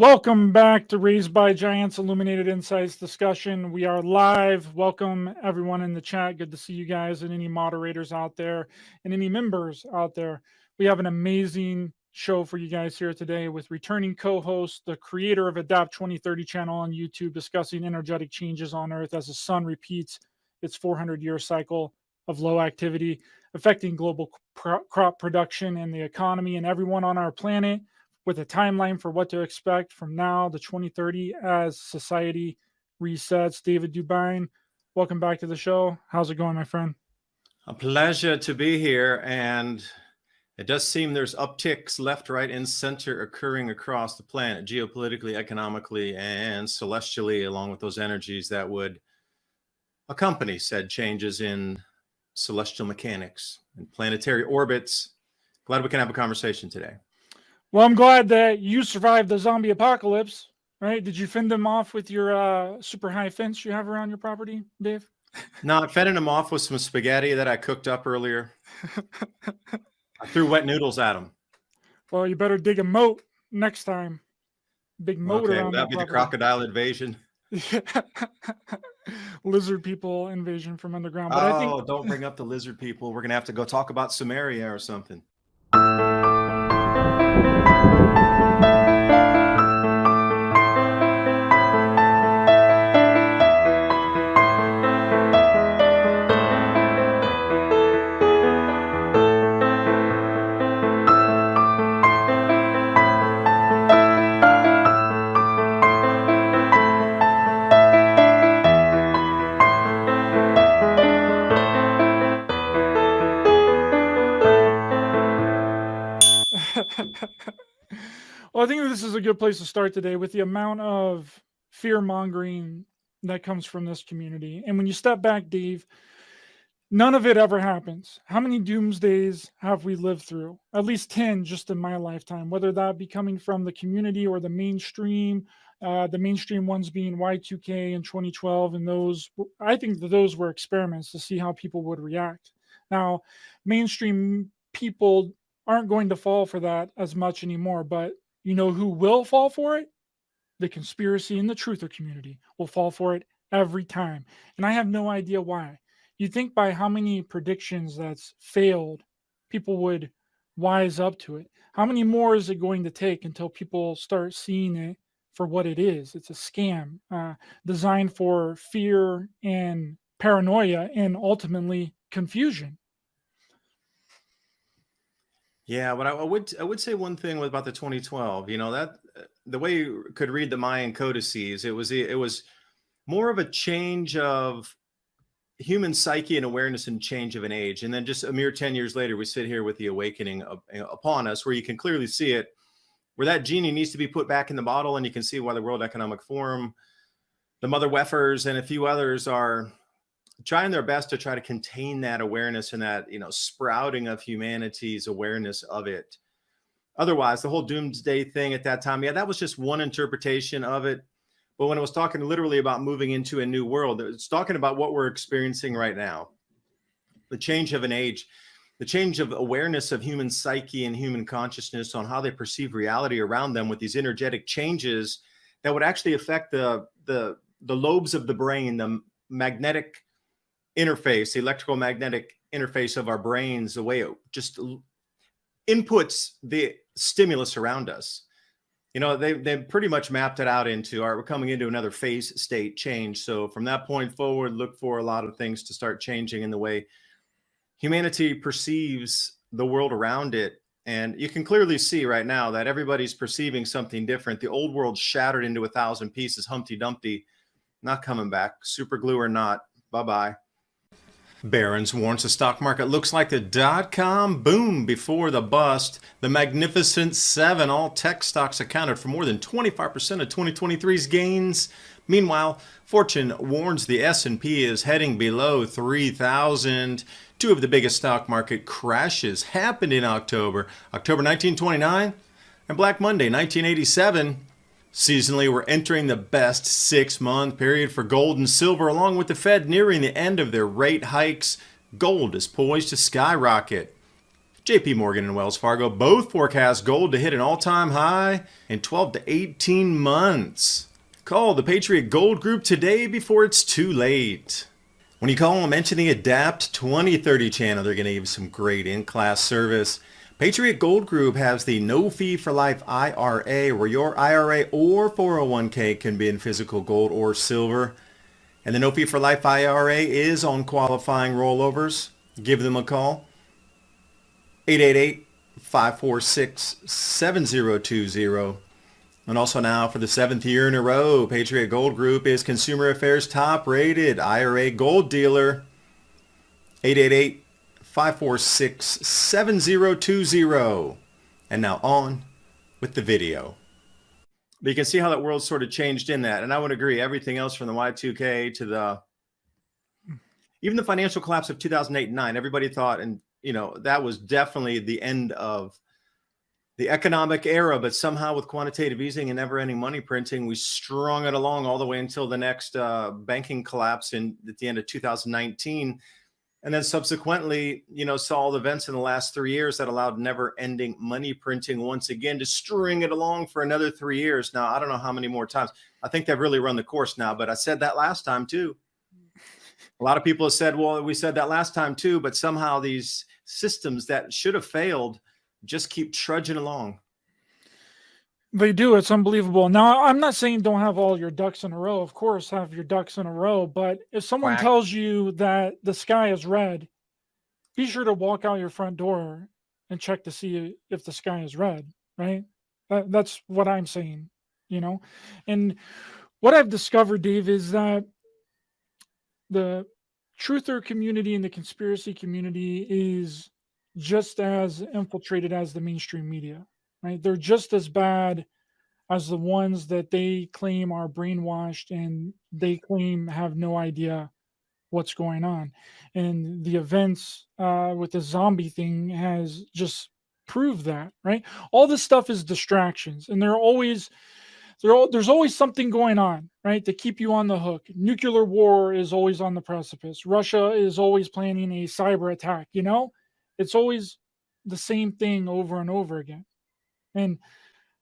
Welcome back to Raised by Giants Illuminated Insights discussion. We are live. Welcome everyone in the chat. Good to see you guys and any moderators out there and any members out there. We have an amazing show for you guys here today with returning co-host, the creator of Adapt 2030 channel on YouTube, discussing energetic changes on Earth as the sun repeats its 400-year cycle of low activity, affecting global crop production and the economy and everyone on our planet, with a timeline for what to expect from now to 2030 as society resets. David DuByne, welcome back to the show. How's it going, my friend? A pleasure to be here. And it does seem there's upticks left, right, and center occurring across the planet, geopolitically, economically, and celestially, along with those energies that would accompany said changes in celestial mechanics and planetary orbits. Glad we can have a conversation today. Well, I'm glad that you survived the zombie apocalypse, right? Did you fend them off with your super high fence you have around your property, Dave? No, I fended them off with some spaghetti that I cooked up earlier. I threw wet noodles at them. Well, you better dig a moat next time. Big moat around that'd be the crocodile invasion. Lizard people invasion from underground. But I think don't bring up the lizard people. We're going to have to go talk about Sumeria or something. Well, I think this is a good place to start today with the amount of fear-mongering that comes from this community. And when you step back, Dave, none of it ever happens. How many doomsdays have we lived through? At least 10 just in my lifetime, whether that be coming from the community or the mainstream ones being Y2K in 2012. And those, I think that those were experiments to see how people would react. Now, mainstream people aren't going to fall for that as much anymore, but you know who will fall for it? The conspiracy and the truther community will fall for it every time. And I have no idea why. You think by how many predictions that's failed, people would wise up to it. How many more is it going to take until people start seeing it for what it is? It's a scam designed for fear and paranoia and ultimately confusion. Yeah, but I would say one thing about the 2012, that the way you could read the Mayan codices, it was more of a change of human psyche and awareness and change of an age. And then just a mere 10 years later, we sit here with the awakening upon us, where you can clearly see it, where that genie needs to be put back in the bottle. And you can see why the World Economic Forum, the Mother Weffers, and a few others are trying their best to try to contain that awareness and that, sprouting of humanity's awareness of it. Otherwise, the whole doomsday thing at that time, that was just one interpretation of it. But when it was talking literally about moving into a new world, it's talking about what we're experiencing right now. The change of an age, the change of awareness of human psyche and human consciousness on how they perceive reality around them with these energetic changes that would actually affect the lobes of the brain, the magnetic interface, the electromagnetic interface of our brains, the way it just inputs the stimulus around us. They pretty much mapped it out into, all right, we're coming into another phase state change. So from that point forward, look for a lot of things to start changing in the way humanity perceives the world around it. And you can clearly see right now that everybody's perceiving something different. The old world shattered into 1,000 pieces, Humpty Dumpty, not coming back, super glue or not, bye-bye. Barron's warns the stock market looks like the dot-com boom before the bust. The Magnificent Seven, all tech stocks, accounted for more than 25% of 2023's gains. Meanwhile, Fortune warns the S&P is heading below 3,000. Two of the biggest stock market crashes happened in October 1929, and Black Monday, 1987. Seasonally, we're entering the best 6-month period for gold and silver, along with the Fed nearing the end of their rate hikes. Gold is poised to skyrocket. JP Morgan and Wells Fargo both forecast gold to hit an all-time high in 12 to 18 months. Call the Patriot Gold Group today before it's too late. When you call them, mention the Adapt 2030 channel. They're going to give you some great in-class service. Patriot Gold Group has the no fee for life IRA, where your IRA or 401k can be in physical gold or silver. And the no fee for life IRA is on qualifying rollovers. Give them a call. 888-546-7020. And also now, for the 7th year in a row, Patriot Gold Group is Consumer Affairs top-rated IRA gold dealer. 888-546-7020. And now on with the video. But you can see how that world sort of changed in that. And I would agree, everything else from the Y2K to even the financial collapse of 2008 and 9, everybody thought, and that was definitely the end of the economic era, but somehow with quantitative easing and never-ending money printing, we strung it along all the way until the next banking collapse at the end of 2019. And then subsequently, saw the events in the last 3 years that allowed never-ending money printing once again to string it along for another 3 years. Now, I don't know how many more times. I think they've really run the course now, but I said that last time too. A lot of people have said, well, we said that last time too, but somehow these systems that should have failed just keep trudging along. They do. It's unbelievable. Now, I'm not saying don't have all your ducks in a row. Of course, have your ducks in a row. But if someone tells you that the sky is red, be sure to walk out your front door and check to see if the sky is red, right? That's what I'm saying, And what I've discovered, Dave, is that the truther community and the conspiracy community is just as infiltrated as the mainstream media, right? They're just as bad as the ones that they claim are brainwashed and they claim have no idea what's going on. And the events with the zombie thing has just proved that, right? All this stuff is distractions, and there's always something going on, right, to keep you on the hook. Nuclear war is always on the precipice. Russia is always planning a cyber attack, It's always the same thing over and over again. And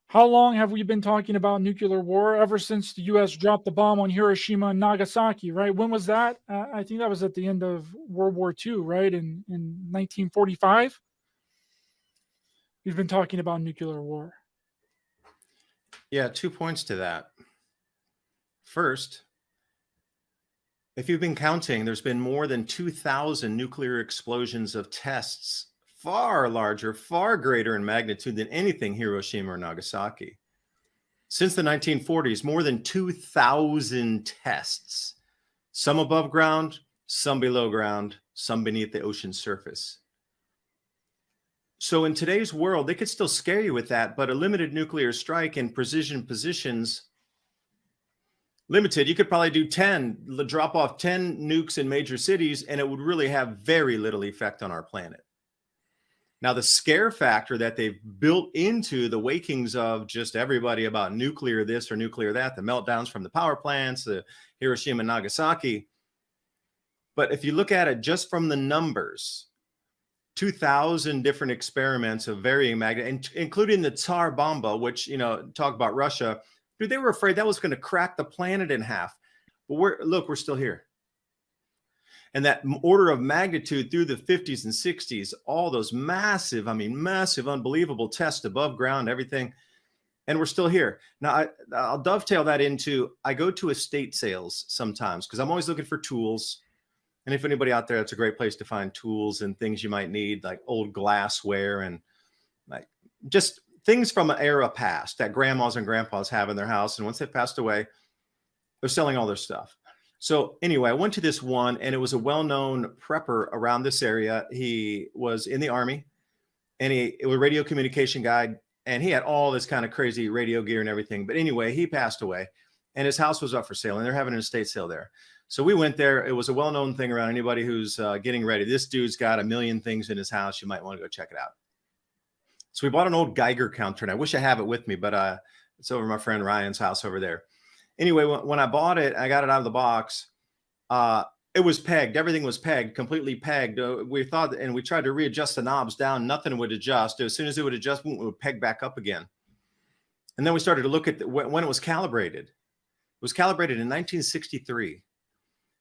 how long have we been talking about nuclear war? Ever since the U.S. dropped the bomb on Hiroshima and Nagasaki, right? When was that? I think that was at the end of World War II, right? In 1945. We've been talking about nuclear war. Yeah, 2 points to that. First, if you've been counting, there's been more than 2,000 nuclear explosions of tests, far larger, far greater in magnitude than anything Hiroshima or Nagasaki. Since the 1940s, more than 2,000 tests, some above ground, some below ground, some beneath the ocean surface. So in today's world, they could still scare you with that, but a limited nuclear strike in precision positions, limited, you could probably do 10, drop off 10 nukes in major cities, and it would really have very little effect on our planet. Now, the scare factor that they've built into the wakings of just everybody about nuclear this or nuclear that, the meltdowns from the power plants, the Hiroshima and Nagasaki. But if you look at it just from the numbers, 2,000 different experiments of varying magnitude, including the Tsar Bomba, which, talk about Russia. Dude, they were afraid that was going to crack the planet in half. But we're still here. And that order of magnitude through the 50s and 60s, all those massive, unbelievable tests above ground, everything. And we're still here. Now, I'll dovetail that into, I go to estate sales sometimes because I'm always looking for tools. And if anybody out there, it's a great place to find tools and things you might need, like old glassware and like just things from an era past that grandmas and grandpas have in their house. And once they passed away, they're selling all their stuff. So anyway, I went to this one, and it was a well-known prepper around this area. He was in the Army, and it was a radio communication guy, and he had all this kind of crazy radio gear and everything. But anyway, he passed away, and his house was up for sale, and they're having an estate sale there. So we went there. It was a well-known thing around anybody who's getting ready. This dude's got a million things in his house. You might want to go check it out. So we bought an old Geiger counter, and I wish I have it with me, but it's over at my friend Ryan's house over there. Anyway, when I bought it, I got it out of the box. It It was pegged. Everything was pegged, completely pegged. We thought, and we tried to readjust the knobs down. Nothing would adjust. As soon as it would adjust, it would peg back up again. And then we started to look at when it was calibrated. It was calibrated in 1963.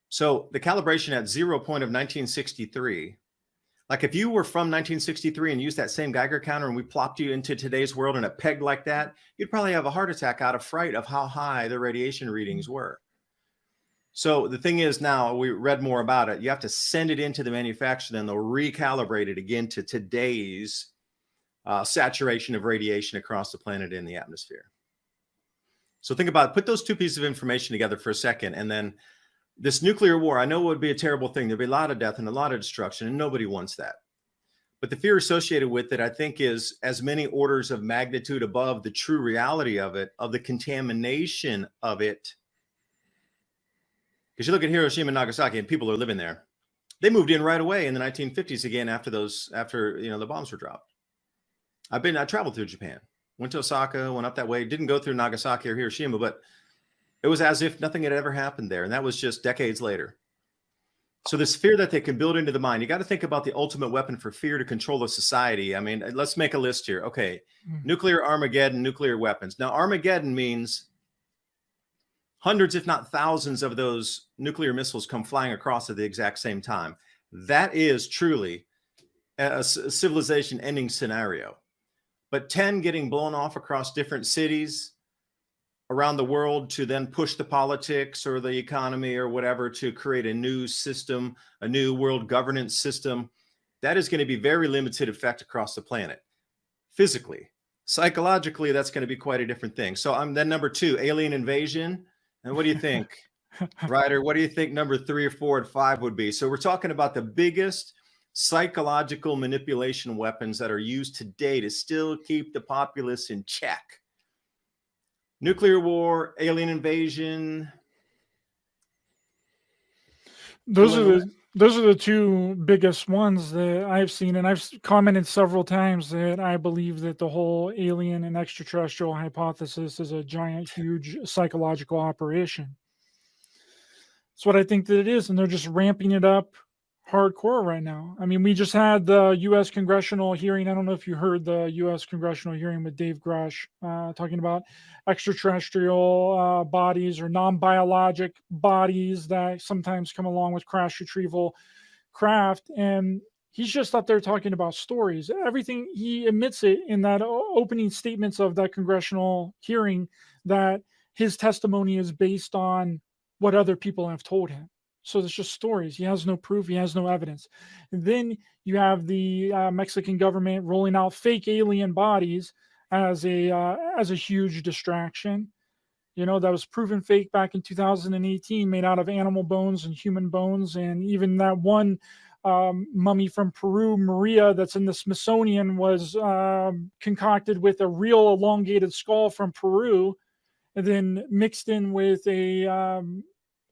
So the calibration at 0 point of 1963, like if you were from 1963 and used that same Geiger counter and we plopped you into today's world and it pegged like that, you'd probably have a heart attack out of fright of how high the radiation readings were. So the thing is, now we read more about it. You have to send it into the manufacturer, then they'll recalibrate it again to today's saturation of radiation across the planet in the atmosphere. So think about it. Put those two pieces of information together for a second. And then this nuclear war, I know it would be a terrible thing. There'd be a lot of death and a lot of destruction, and nobody wants that. But the fear associated with it, I think, is as many orders of magnitude above the true reality of it, of the contamination of it. Because you look at Hiroshima and Nagasaki, and people are living there. They moved in right away in the 1950s again after the bombs were dropped. I traveled through Japan, went to Osaka, went up that way, didn't go through Nagasaki or Hiroshima, but it was as if nothing had ever happened there. And that was just decades later. So this fear that they can build into the mind, you got to think about the ultimate weapon for fear to control a society. I mean, let's make a list here. Okay. Nuclear Armageddon, nuclear weapons. Now, Armageddon means hundreds, if not thousands of those nuclear missiles come flying across at the exact same time. That is truly a civilization ending scenario. But 10 getting blown off across different cities around the world to then push the politics or the economy or whatever to create a new system, a new world governance system, that is going to be very limited effect across the planet. Physically, psychologically, that's going to be quite a different thing. So I'm then number 2, alien invasion. And what do you think, Ryder? What do you think number 3 or 4 and 5 would be? So we're talking about the biggest psychological manipulation weapons that are used today to still keep the populace in check. Nuclear war, alien invasion. Those are the two biggest ones that I've seen, and I've commented several times that I believe that the whole alien and extraterrestrial hypothesis is a giant, huge psychological operation. That's what I think that it is, and they're just ramping it up hardcore right now. I mean, we just had the U.S. congressional hearing. I don't know if you heard the U.S. congressional hearing with Dave Grush talking about extraterrestrial bodies or non-biologic bodies that sometimes come along with crash retrieval craft. And he's just up there talking about stories. Everything, he admits it in that opening statements of that congressional hearing that his testimony is based on what other people have told him. So it's just stories. He has no proof. He has no evidence. And then you have the Mexican government rolling out fake alien bodies as a huge distraction. You know, that was proven fake back in 2018, made out of animal bones and human bones. And even that one mummy from Peru, Maria, that's in the Smithsonian, was concocted with a real elongated skull from Peru, and then mixed in with a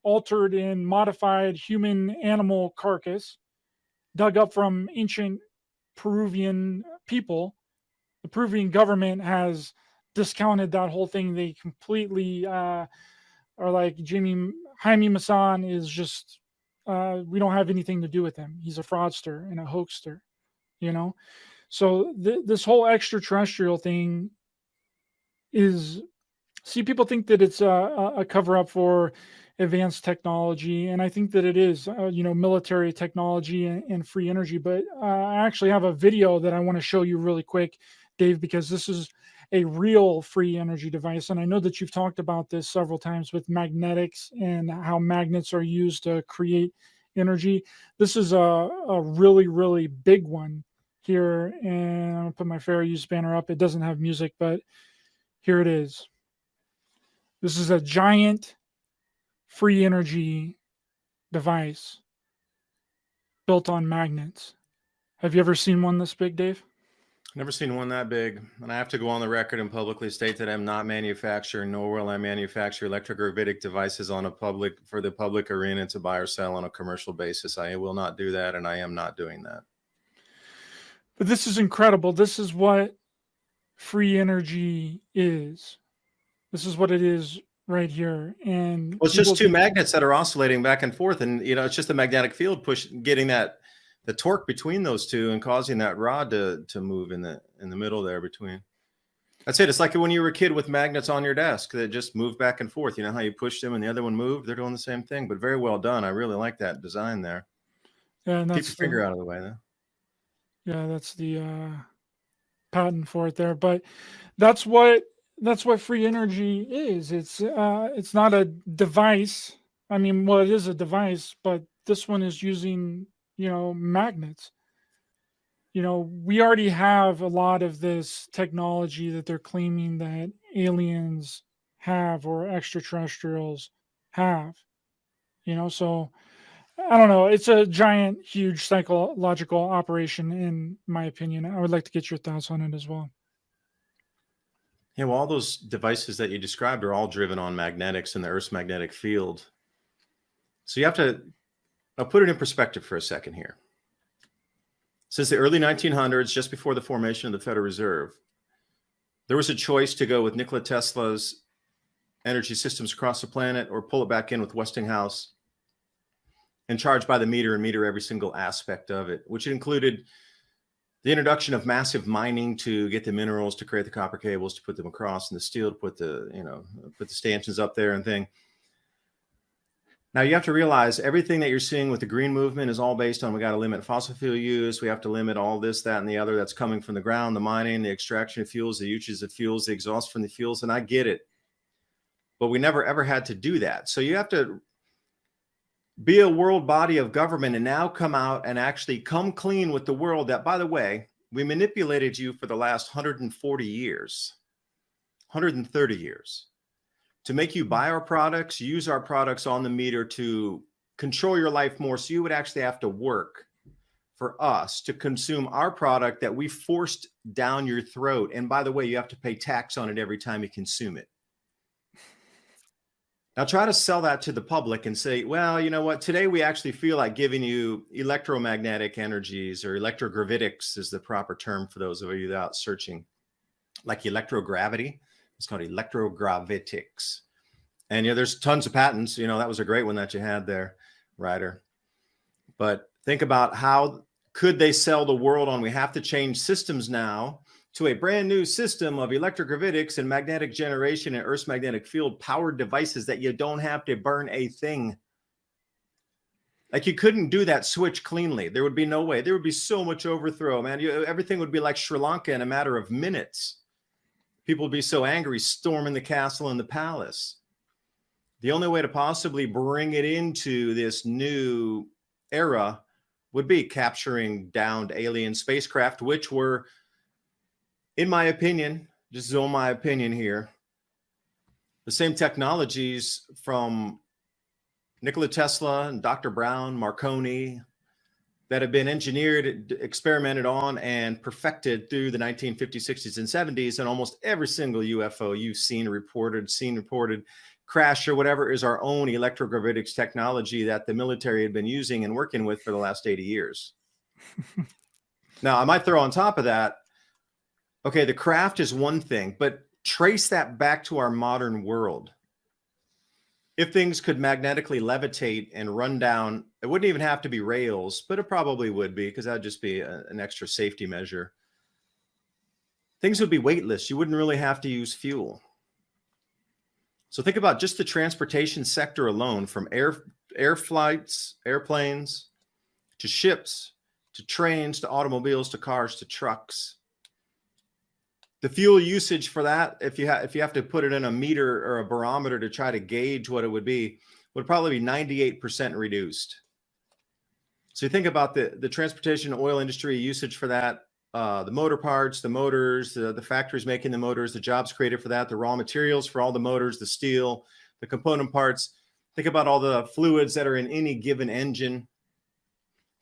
altered and modified human animal carcass dug up from ancient Peruvian people. The Peruvian government has discounted that whole thing. They completely are like, Jaime Maussan is just, we don't have anything to do with him. He's a fraudster and a hoaxer, you know? So this whole extraterrestrial thing is, see, people think that it's a cover up for advanced technology, and I think that it is, military technology and free energy. But I actually have a video that I want to show you really quick, Dave, because this is a real free energy device. And I know that you've talked about this several times with magnetics and how magnets are used to create energy. This is a really, really big one here. And I'll put my fair use banner up. It doesn't have music, but here it is. This is a giant free energy device built on magnets. Have you ever seen one this big, Dave? Never seen one that big. And I have to go on the record and publicly state that I'm not manufacturing, nor will I manufacture electrogravitic devices for the public arena to buy or sell on a commercial basis. I will not do that, and I am not doing that. But this is incredible. This is what free energy is. This is what it is right here. And Well, it's just two magnets that are oscillating back and forth, and it's just the magnetic field getting the torque between those two and causing that rod to move in the middle there between. That's it. It's like when you were a kid with magnets on your desk that just move back and forth. You know how you push them and the other one moved? They're doing the same thing, but very well done. I really like that design there. Yeah, and keep your finger out of the way though. Yeah, that's the patent for it there. But that's what free energy is. It's not a device. I mean, well, it is a device, but this one is using, magnets. We already have a lot of this technology that they're claiming that aliens have or extraterrestrials have. So I don't know. It's a giant, huge psychological operation, in my opinion. I would like to get your thoughts on it as well. Yeah, well, all those devices that you described are all driven on magnetics and the Earth's magnetic field. So you have to, I'll put it in perspective for a second here. Since the early 1900s, just before the formation of the Federal Reserve, there was a choice to go with Nikola Tesla's energy systems across the planet or pull it back in with Westinghouse and charge by the meter and meter every single aspect of it, which included the introduction of massive mining to get the minerals, to create the copper cables, to put them across, and the steel to put the stanchions up there and thing. Now you have to realize everything that you're seeing with the green movement is all based on, we got to limit fossil fuel use. We have to limit all this, that, and the other that's coming from the ground, the mining, the extraction of fuels, the usage of fuels, the exhaust from the fuels. And I get it, but we never ever had to do that. So you have to be a world body of government and now come out and actually come clean with the world that, by the way, we manipulated you for the last 140 years, 130 years. To make you buy our products, use our products on the meter to control your life more. So you would actually have to work for us to consume our product that we forced down your throat. And by the way, you have to pay tax on it every time you consume it. Now try to sell that to the public and say, well, you know what? Today we actually feel like giving you electromagnetic energies, or electrogravitics is the proper term for those of you that are searching, like electrogravity. It's called electrogravitics. And there's tons of patents. That was a great one that you had there, Ryder. But think about how could they sell the world on, we have to change systems now to a brand new system of electrogravitics and magnetic generation and Earth's magnetic field powered devices that you don't have to burn a thing. Like you couldn't do that switch cleanly. There would be no way. There would be so much overthrow, man. Everything would be like Sri Lanka in a matter of minutes. People would be so angry, storming the castle and the palace. The only way to possibly bring it into this new era would be capturing downed alien spacecraft, which were, in my opinion, just on my opinion here, the same technologies from Nikola Tesla and Dr. Brown, Marconi, that have been engineered, experimented on, and perfected through the 1950s, 60s, and 70s. And almost every single UFO you've seen reported, crash or whatever is our own electrogravitics technology that the military had been using and working with for the last 80 years. Now, I might throw on top of that, okay, the craft is one thing, but trace that back to our modern world. If things could magnetically levitate and run down, it wouldn't even have to be rails, but it probably would be, because that'd just be an extra safety measure. Things would be weightless. You wouldn't really have to use fuel. So think about just the transportation sector alone, from air flights, airplanes, to ships, to trains, to automobiles, to cars, to trucks. The fuel usage for that, if you have to put it in a meter or a barometer to try to gauge what it would probably be 98% reduced. So you think about the transportation oil industry usage for that, the motor parts, the motors, the factories making the motors, the jobs created for that, the raw materials for all the motors, the steel, the component parts. Think about all the fluids that are in any given engine,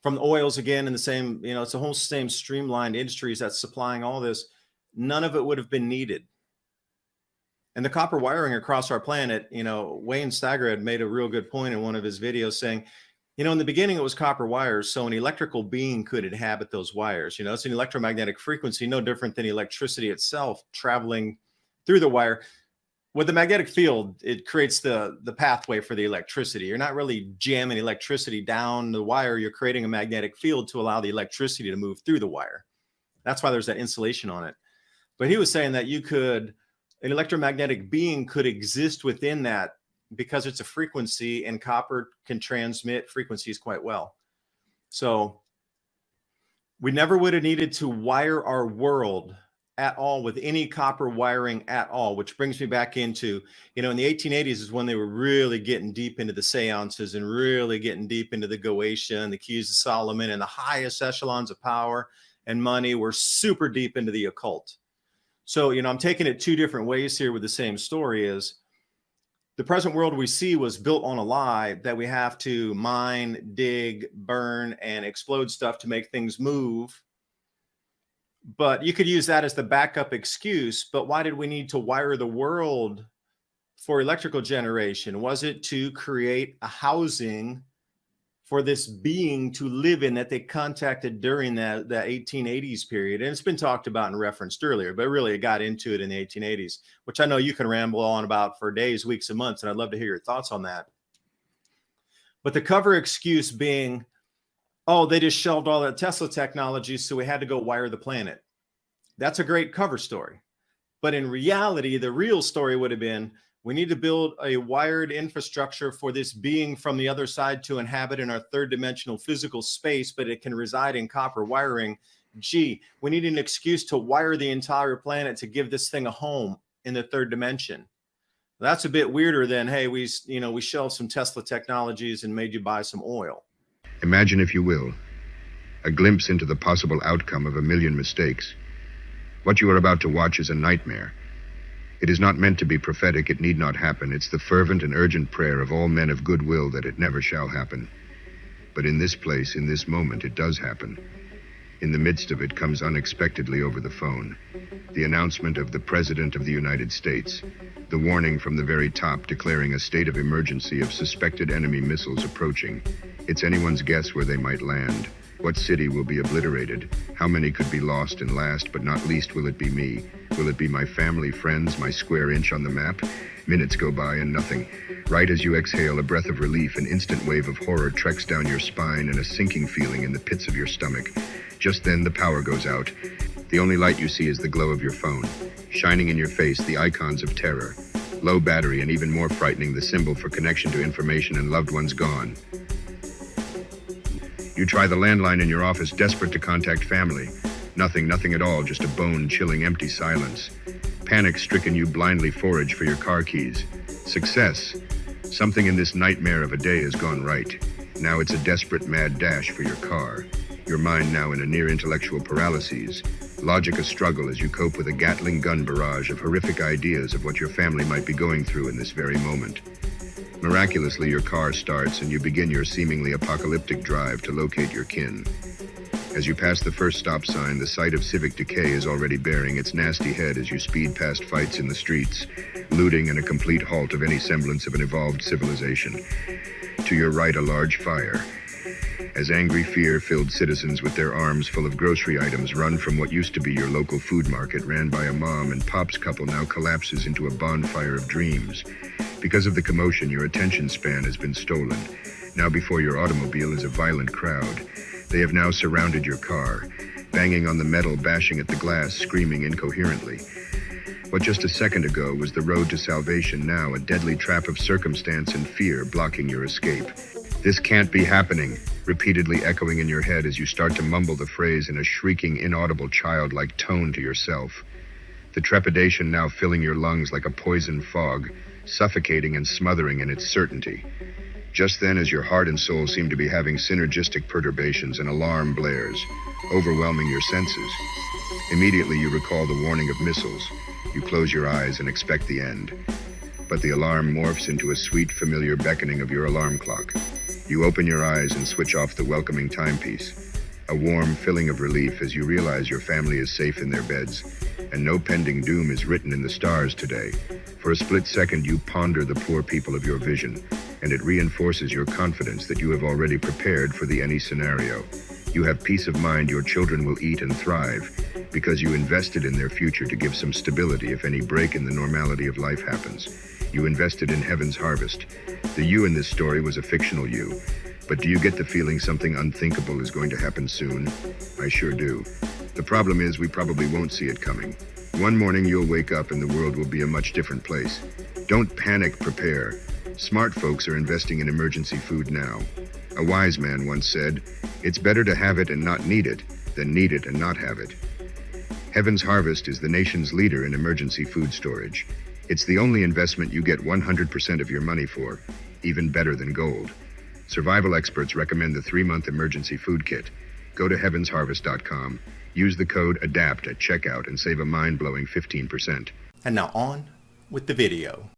from the oils again, in the same, it's a whole same streamlined industries that's supplying all this. None of it would have been needed. And the copper wiring across our planet, Wayne Steiger had made a real good point in one of his videos saying, in the beginning it was copper wires, so an electrical being could inhabit those wires. It's an electromagnetic frequency, no different than electricity itself traveling through the wire. with the magnetic field, it creates the pathway for the electricity. You're not really jamming electricity down the wire. You're creating a magnetic field to allow the electricity to move through the wire. That's why there's that insulation on it. But he was saying that an electromagnetic being could exist within that because it's a frequency, and copper can transmit frequencies quite well. So we never would have needed to wire our world at all with any copper wiring at all, which brings me back into, in the 1880s is when they were really getting deep into the seances and really getting deep into the Goetia and the Keys of Solomon, and the highest echelons of power and money were super deep into the occult. So, I'm taking it two different ways here with the same story. Is the present world we see was built on a lie that we have to mine, dig, burn, and explode stuff to make things move. But you could use that as the backup excuse. But why did we need to wire the world for electrical generation? Was it to create a housing for this being to live in that they contacted during that 1880s period? And it's been talked about and referenced earlier, but really it got into it in the 1880s, which I know you can ramble on about for days, weeks, and months. And I'd love to hear your thoughts on that. But the cover excuse being, oh, they just shelved all that Tesla technology, so we had to go wire the planet. That's a great cover story. But in reality, the real story would have been, we need to build a wired infrastructure for this being from the other side to inhabit in our third dimensional physical space, but it can reside in copper wiring. Gee, we need an excuse to wire the entire planet to give this thing a home in the third dimension. That's a bit weirder than, hey, we shelved some Tesla technologies and made you buy some oil. Imagine, if you will, a glimpse into the possible outcome of a million mistakes. What you are about to watch is a nightmare. It is not meant to be prophetic. It need not happen. It's the fervent and urgent prayer of all men of goodwill that it never shall happen. But in this place, in this moment, it does happen. In the midst of it comes unexpectedly over the phone the announcement of the President of the United States, the warning from the very top declaring a state of emergency of suspected enemy missiles approaching. It's anyone's guess where they might land. What city will be obliterated? How many could be lost? And last but not least, will it be me? Will it be my family, friends, my square inch on the map? Minutes go by and nothing. Right as you exhale a breath of relief, an instant wave of horror treks down your spine and a sinking feeling in the pits of your stomach. Just then the power goes out. The only light you see is the glow of your phone. Shining in your face, the icons of terror. Low battery, and even more frightening, the symbol for connection to information and loved ones gone. You try the landline in your office, desperate to contact family. Nothing at all, just a bone-chilling empty silence. Panic-stricken, you blindly forage for your car keys. Success. Something in this nightmare of a day has gone right. Now it's a desperate mad dash for your car. Your mind now in a near intellectual paralysis. Logic a struggle as you cope with a Gatling gun barrage of horrific ideas of what your family might be going through in this very moment. Miraculously, your car starts and you begin your seemingly apocalyptic drive to locate your kin. As you pass the first stop sign, the sight of civic decay is already bearing its nasty head as you speed past fights in the streets, looting, and a complete halt of any semblance of an evolved civilization. To your right, a large fire. As angry, fear-filled citizens with their arms full of grocery items run from what used to be your local food market ran by a mom and pop's couple now collapses into a bonfire of dreams. Because of the commotion, your attention span has been stolen. Now before your automobile is a violent crowd. They have now surrounded your car, banging on the metal, bashing at the glass, screaming incoherently. What just a second ago was the road to salvation, now a deadly trap of circumstance and fear blocking your escape. This can't be happening, repeatedly echoing in your head as you start to mumble the phrase in a shrieking, inaudible, childlike tone to yourself. The trepidation now filling your lungs like a poison fog, suffocating and smothering in its certainty. Just then, as your heart and soul seem to be having synergistic perturbations, an alarm blares, overwhelming your senses. Immediately you recall the warning of missiles. You close your eyes and expect the end. But the alarm morphs into a sweet, familiar beckoning of your alarm clock. You open your eyes and switch off the welcoming timepiece. A warm filling of relief as you realize your family is safe in their beds, and no pending doom is written in the stars today. For a split second, you ponder the poor people of your vision, and it reinforces your confidence that you have already prepared for the any scenario. You have peace of mind your children will eat and thrive, because you invested in their future to give some stability if any break in the normality of life happens. You invested in Heaven's Harvest. The you in this story was a fictional you. But do you get the feeling something unthinkable is going to happen soon? I sure do. The problem is we probably won't see it coming. One morning you'll wake up and the world will be a much different place. Don't panic, prepare. Smart folks are investing in emergency food now. A wise man once said, "It's better to have it and not need it than need it and not have it." Heaven's Harvest is the nation's leader in emergency food storage. It's the only investment you get 100% of your money for, even better than gold. Survival experts recommend the 3-month emergency food kit. Go to heavensharvest.com, use the code ADAPT at checkout and save a mind-blowing 15%. And now on with the video.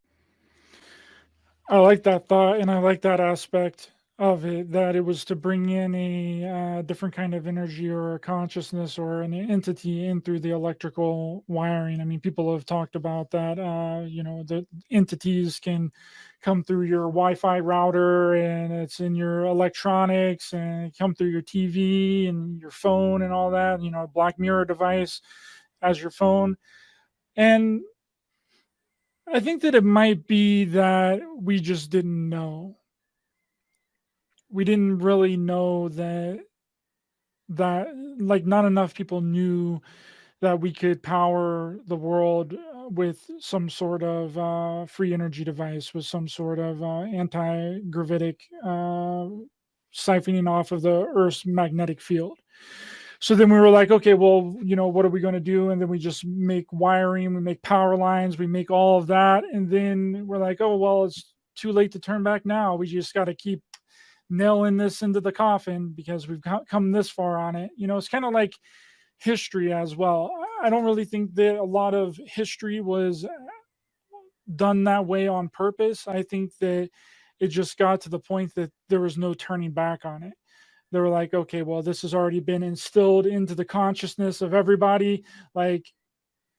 I like that thought, and I like that aspect of it, that it was to bring in a different kind of energy or a consciousness or an entity in through the electrical wiring. I mean, people have talked about that. The entities can come through your Wi-Fi router, and it's in your electronics, and come through your TV and your phone and all that. A Black Mirror device as your phone. And I think that it might be that we just didn't know. We didn't really know that like not enough people knew that we could power the world with some sort of free energy device, with some sort of anti-gravitic siphoning off of the Earth's magnetic field. So then we were like, okay, well, what are we going to do? And then we just make wiring, we make power lines, we make all of that. And then we're like, oh, well, it's too late to turn back now. We just got to keep nailing this into the coffin because we've come this far on it. It's kind of like history as well. I don't really think that a lot of history was done that way on purpose. I think that it just got to the point that there was no turning back on it. They were like, okay, well, this has already been instilled into the consciousness of everybody. Like,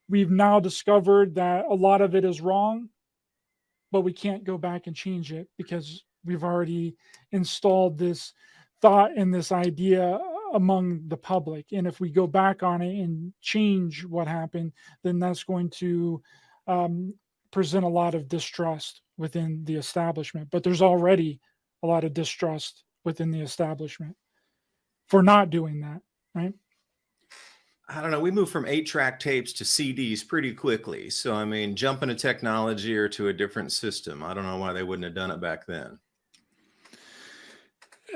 we've now discovered that a lot of it is wrong, but we can't go back and change it because we've already installed this thought and this idea among the public. And if we go back on it and change what happened, then that's going to present a lot of distrust within the establishment. But there's already a lot of distrust within the establishment for not doing that, right? I don't know. We moved from 8-track tapes to CDs pretty quickly. So, I mean, jumping a technology or to a different system. I don't know why they wouldn't have done it back then.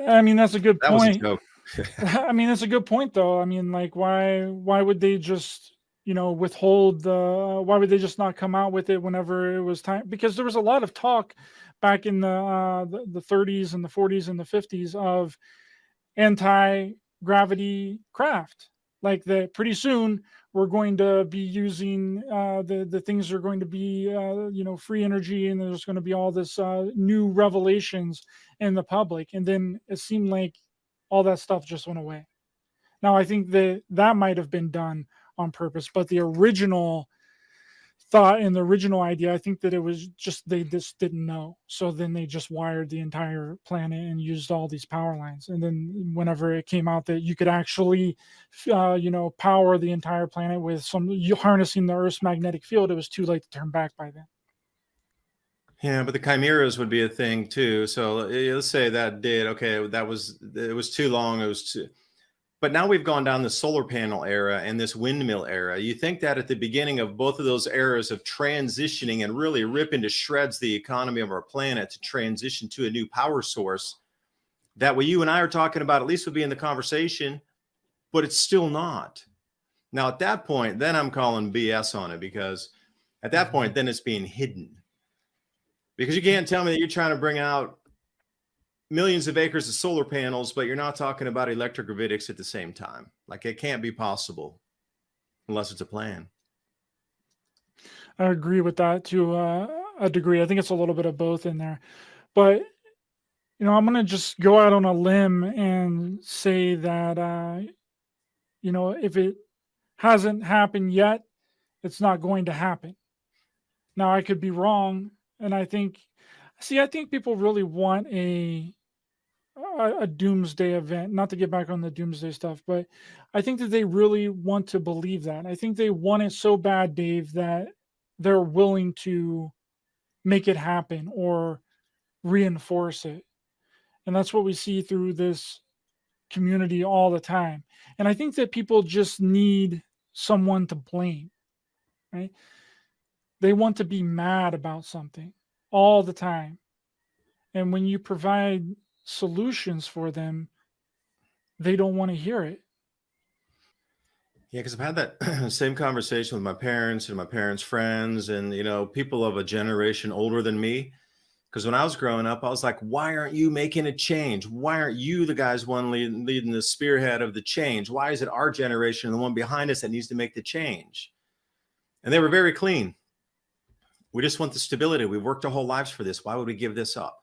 I mean, that's a good point. That was a joke. I mean, that's a good point, though. I mean, like, why would they just, withhold why would they just not come out with it whenever it was time? Because there was a lot of talk back in the 30s and the 40s and the 50s of anti-gravity craft. Like that pretty soon we're going to be using the things are going to be free energy, and there's going to be all this new revelations in the public. And then it seemed like all that stuff just went away. Now I think that might have been done on purpose, but the original thought and the original idea, I think that it was just they just didn't know. So then they just wired the entire planet and used all these power lines. And then whenever it came out that you could actually power the entire planet with harnessing the Earth's magnetic field, it was too late to turn back by then. Yeah, but the chimeras would be a thing too. So let's say that did, okay, it was too long. But now we've gone down the solar panel era and this windmill era. You think that at the beginning of both of those eras of transitioning and really ripping to shreds the economy of our planet to transition to a new power source, that what you and I are talking about at least would be in the conversation, but it's still not. Now, at that point, then I'm calling BS on it, because at that point, then it's being hidden. Because you can't tell me that you're trying to bring out millions of acres of solar panels, but you're not talking about electrogravitics at the same time. Like, it can't be possible unless it's a plan. I agree with that to a degree. I think it's a little bit of both in there. But, I'm going to just go out on a limb and say that, if it hasn't happened yet, it's not going to happen. Now, I could be wrong. And I think people really want a a doomsday event. Not to get back on the doomsday stuff, but I think that they really want to believe that. I think they want it so bad, Dave, that they're willing to make it happen or reinforce it. And that's what we see through this community all the time. And I think that people just need someone to blame, right? They want to be mad about something all the time. And when you provide solutions for them, they don't want to hear it. Yeah, because I've had that same conversation with my parents and my parents' friends and, people of a generation older than me. Because when I was growing up, I was like, why aren't you making a change? Why aren't you the guys leading the spearhead of the change? Why is it our generation and the one behind us that needs to make the change? And they were very clean. We just want the stability. We worked our whole lives for this. Why would we give this up?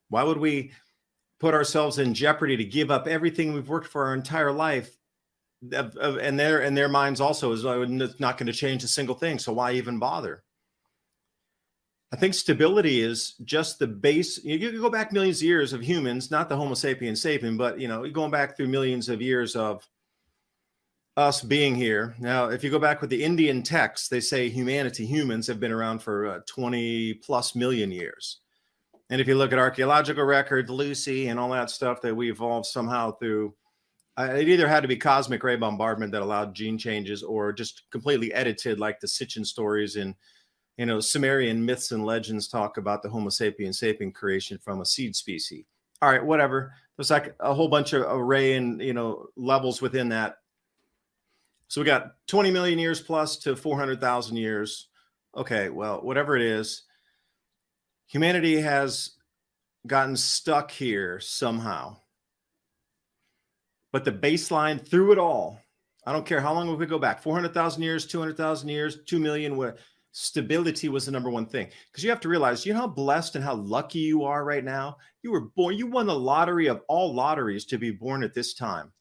Why would we put ourselves in jeopardy to give up everything we've worked for our entire life? And their minds also is not going to change a single thing. So why even bother? I think stability is just the base. You can go back millions of years of humans, not the Homo sapiens sapien, but you're going back through millions of years of us being here. Now, if you go back with the Indian texts, they say humans have been around for 20 plus million years. And if you look at archaeological records, Lucy and all that stuff that we evolved somehow through, it either had to be cosmic ray bombardment that allowed gene changes or just completely edited, like the Sitchin stories and Sumerian myths and legends talk about the Homo sapiens sapien creation from a seed species. All right, whatever. There's like a whole bunch of array and levels within that. So we got 20 million years plus to 400,000 years. Okay, well, whatever it is, humanity has gotten stuck here somehow. But the baseline through it all, I don't care how long we could go back, 400,000 years, 200,000 years, 2 million, stability was the number one thing. Because you have to realize, how blessed and how lucky you are right now. You were born, you won the lottery of all lotteries to be born at this time.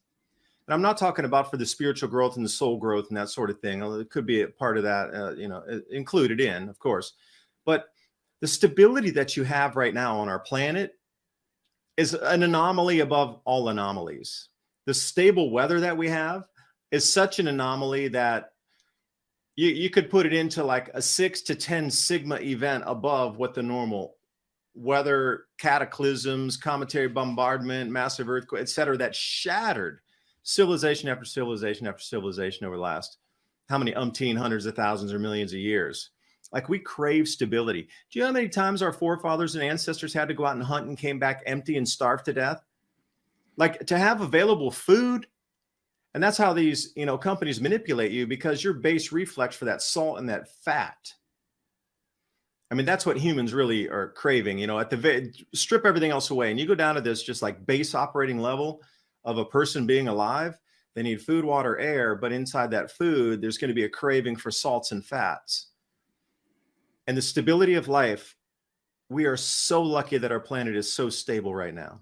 And I'm not talking about for the spiritual growth and the soul growth and that sort of thing. It could be a part of that, included in, of course. But the stability that you have right now on our planet is an anomaly above all anomalies. The stable weather that we have is such an anomaly that you could put it into like a 6 to 10 sigma event above what the normal weather, cataclysms, cometary bombardment, massive earthquake, et cetera, that shattered civilization after civilization after civilization over the last how many umpteen hundreds of thousands or millions of years. Like, we crave stability. Do you know how many times our forefathers and ancestors had to go out and hunt and came back empty and starved to death? Like, to have available food. And that's how these, companies manipulate you, because your base reflex for that salt and that fat. I mean, that's what humans really are craving, strip everything else away. And you go down to this just like base operating level of a person being alive. They need food, water, air, but inside that food, there's going to be a craving for salts and fats. And the stability of life, we are so lucky that our planet is so stable right now.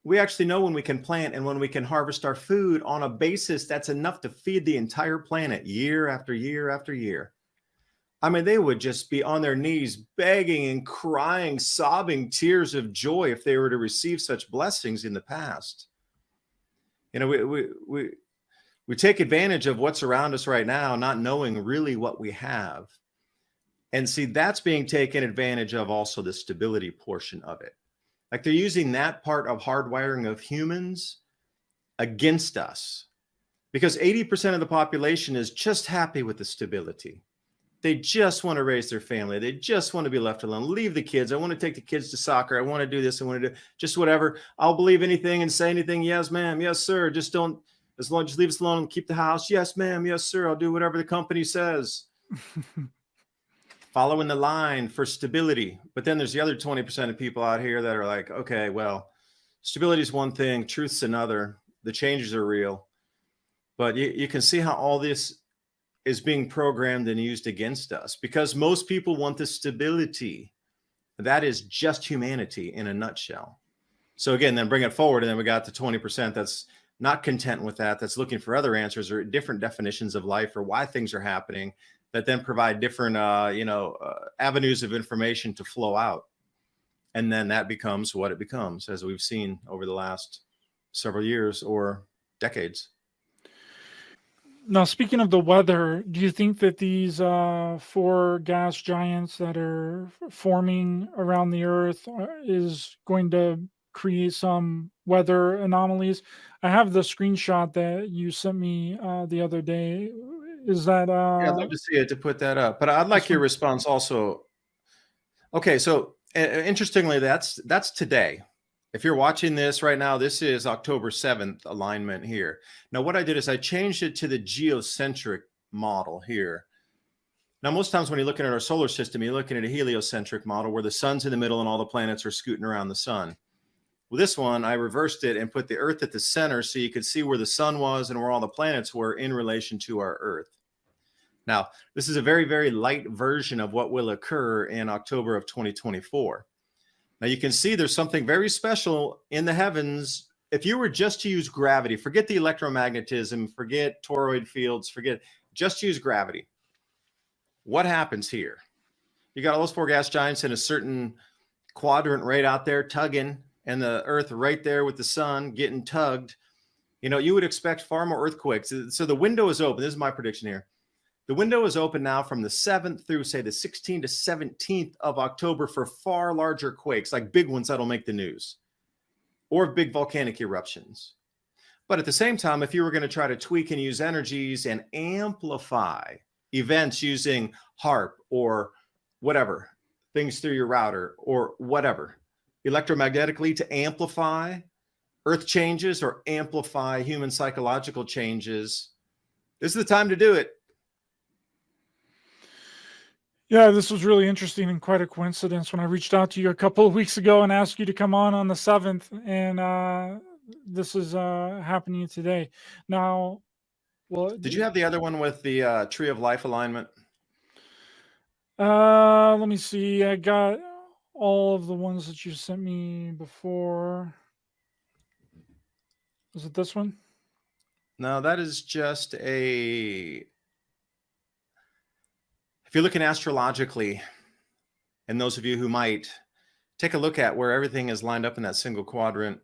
We actually know when we can plant and when we can harvest our food on a basis that's enough to feed the entire planet year after year after year. I mean, they would just be on their knees begging and crying, sobbing tears of joy if they were to receive such blessings in the past. We take advantage of what's around us right now, not knowing really what we have. And see, that's being taken advantage of, also the stability portion of it. Like, they're using that part of hardwiring of humans against us, because 80% of the population is just happy with the stability. They just want to raise their family. They just want to be left alone. Leave the kids. I want to take the kids to soccer. I want to do this. I want to do just whatever. I'll believe anything and say anything. Yes, ma'am. Yes, sir. Just don't, as long, just leave us alone and keep the house. Yes, ma'am. Yes, sir. I'll do whatever the company says. Following the line for stability. But then there's the other 20% of people out here that are like, okay, well, stability is one thing, truth's another. The changes are real. But you can see how all this is being programmed and used against us, because most people want the stability. That is just humanity in a nutshell. So again, then bring it forward, and then we got the 20% that's not content with that, that's looking for other answers or different definitions of life or why things are happening, that then provide different, avenues of information to flow out. And then that becomes what it becomes, as we've seen over the last several years or decades. Now, speaking of the weather, do you think that these 4 gas giants that are forming around the Earth is going to create some weather anomalies? I have the screenshot that you sent me the other day. Is that Yeah, I'd love to see it, to put that up, but I'd like this your one? response also. Okay, so interestingly, that's today. If you're watching this right now, this is October 7th alignment here. Now, what I did is I changed it to the geocentric model here. Now, most times when you're looking at our solar system, you're looking at a heliocentric model where the sun's in the middle and all the planets are scooting around the sun. Well, this one, I reversed it and put the Earth at the center so you could see where the sun was and where all the planets were in relation to our Earth. Now, this is a very, very light version of what will occur in October of 2024. Now, you can see there's something very special in the heavens. If you were just to use gravity, forget the electromagnetism, forget toroid fields, just use gravity. What happens here? You got all those 4 gas giants in a certain quadrant right out there tugging, and the Earth right there with the sun getting tugged. You know, you would expect far more earthquakes. So the window is open. This is my prediction here. The window is open now from the 7th through, say, the 16th to 17th of October for far larger quakes, like big ones that'll make the news, or big volcanic eruptions. But at the same time, if you were going to try to tweak and use energies and amplify events using HARP or whatever, things through your router or whatever, electromagnetically to amplify Earth changes or amplify human psychological changes, this is the time to do it. Yeah, this was really interesting and quite a coincidence when I reached out to you a couple of weeks ago and asked you to come on the 7th, and this is happening today. Now, well, Did you have the other one with the Tree of Life alignment? let me see. I got all of the ones that you sent me before. Is it this one? No, that is just a... If you're looking astrologically, and those of you who might take a look at where everything is lined up in that single quadrant,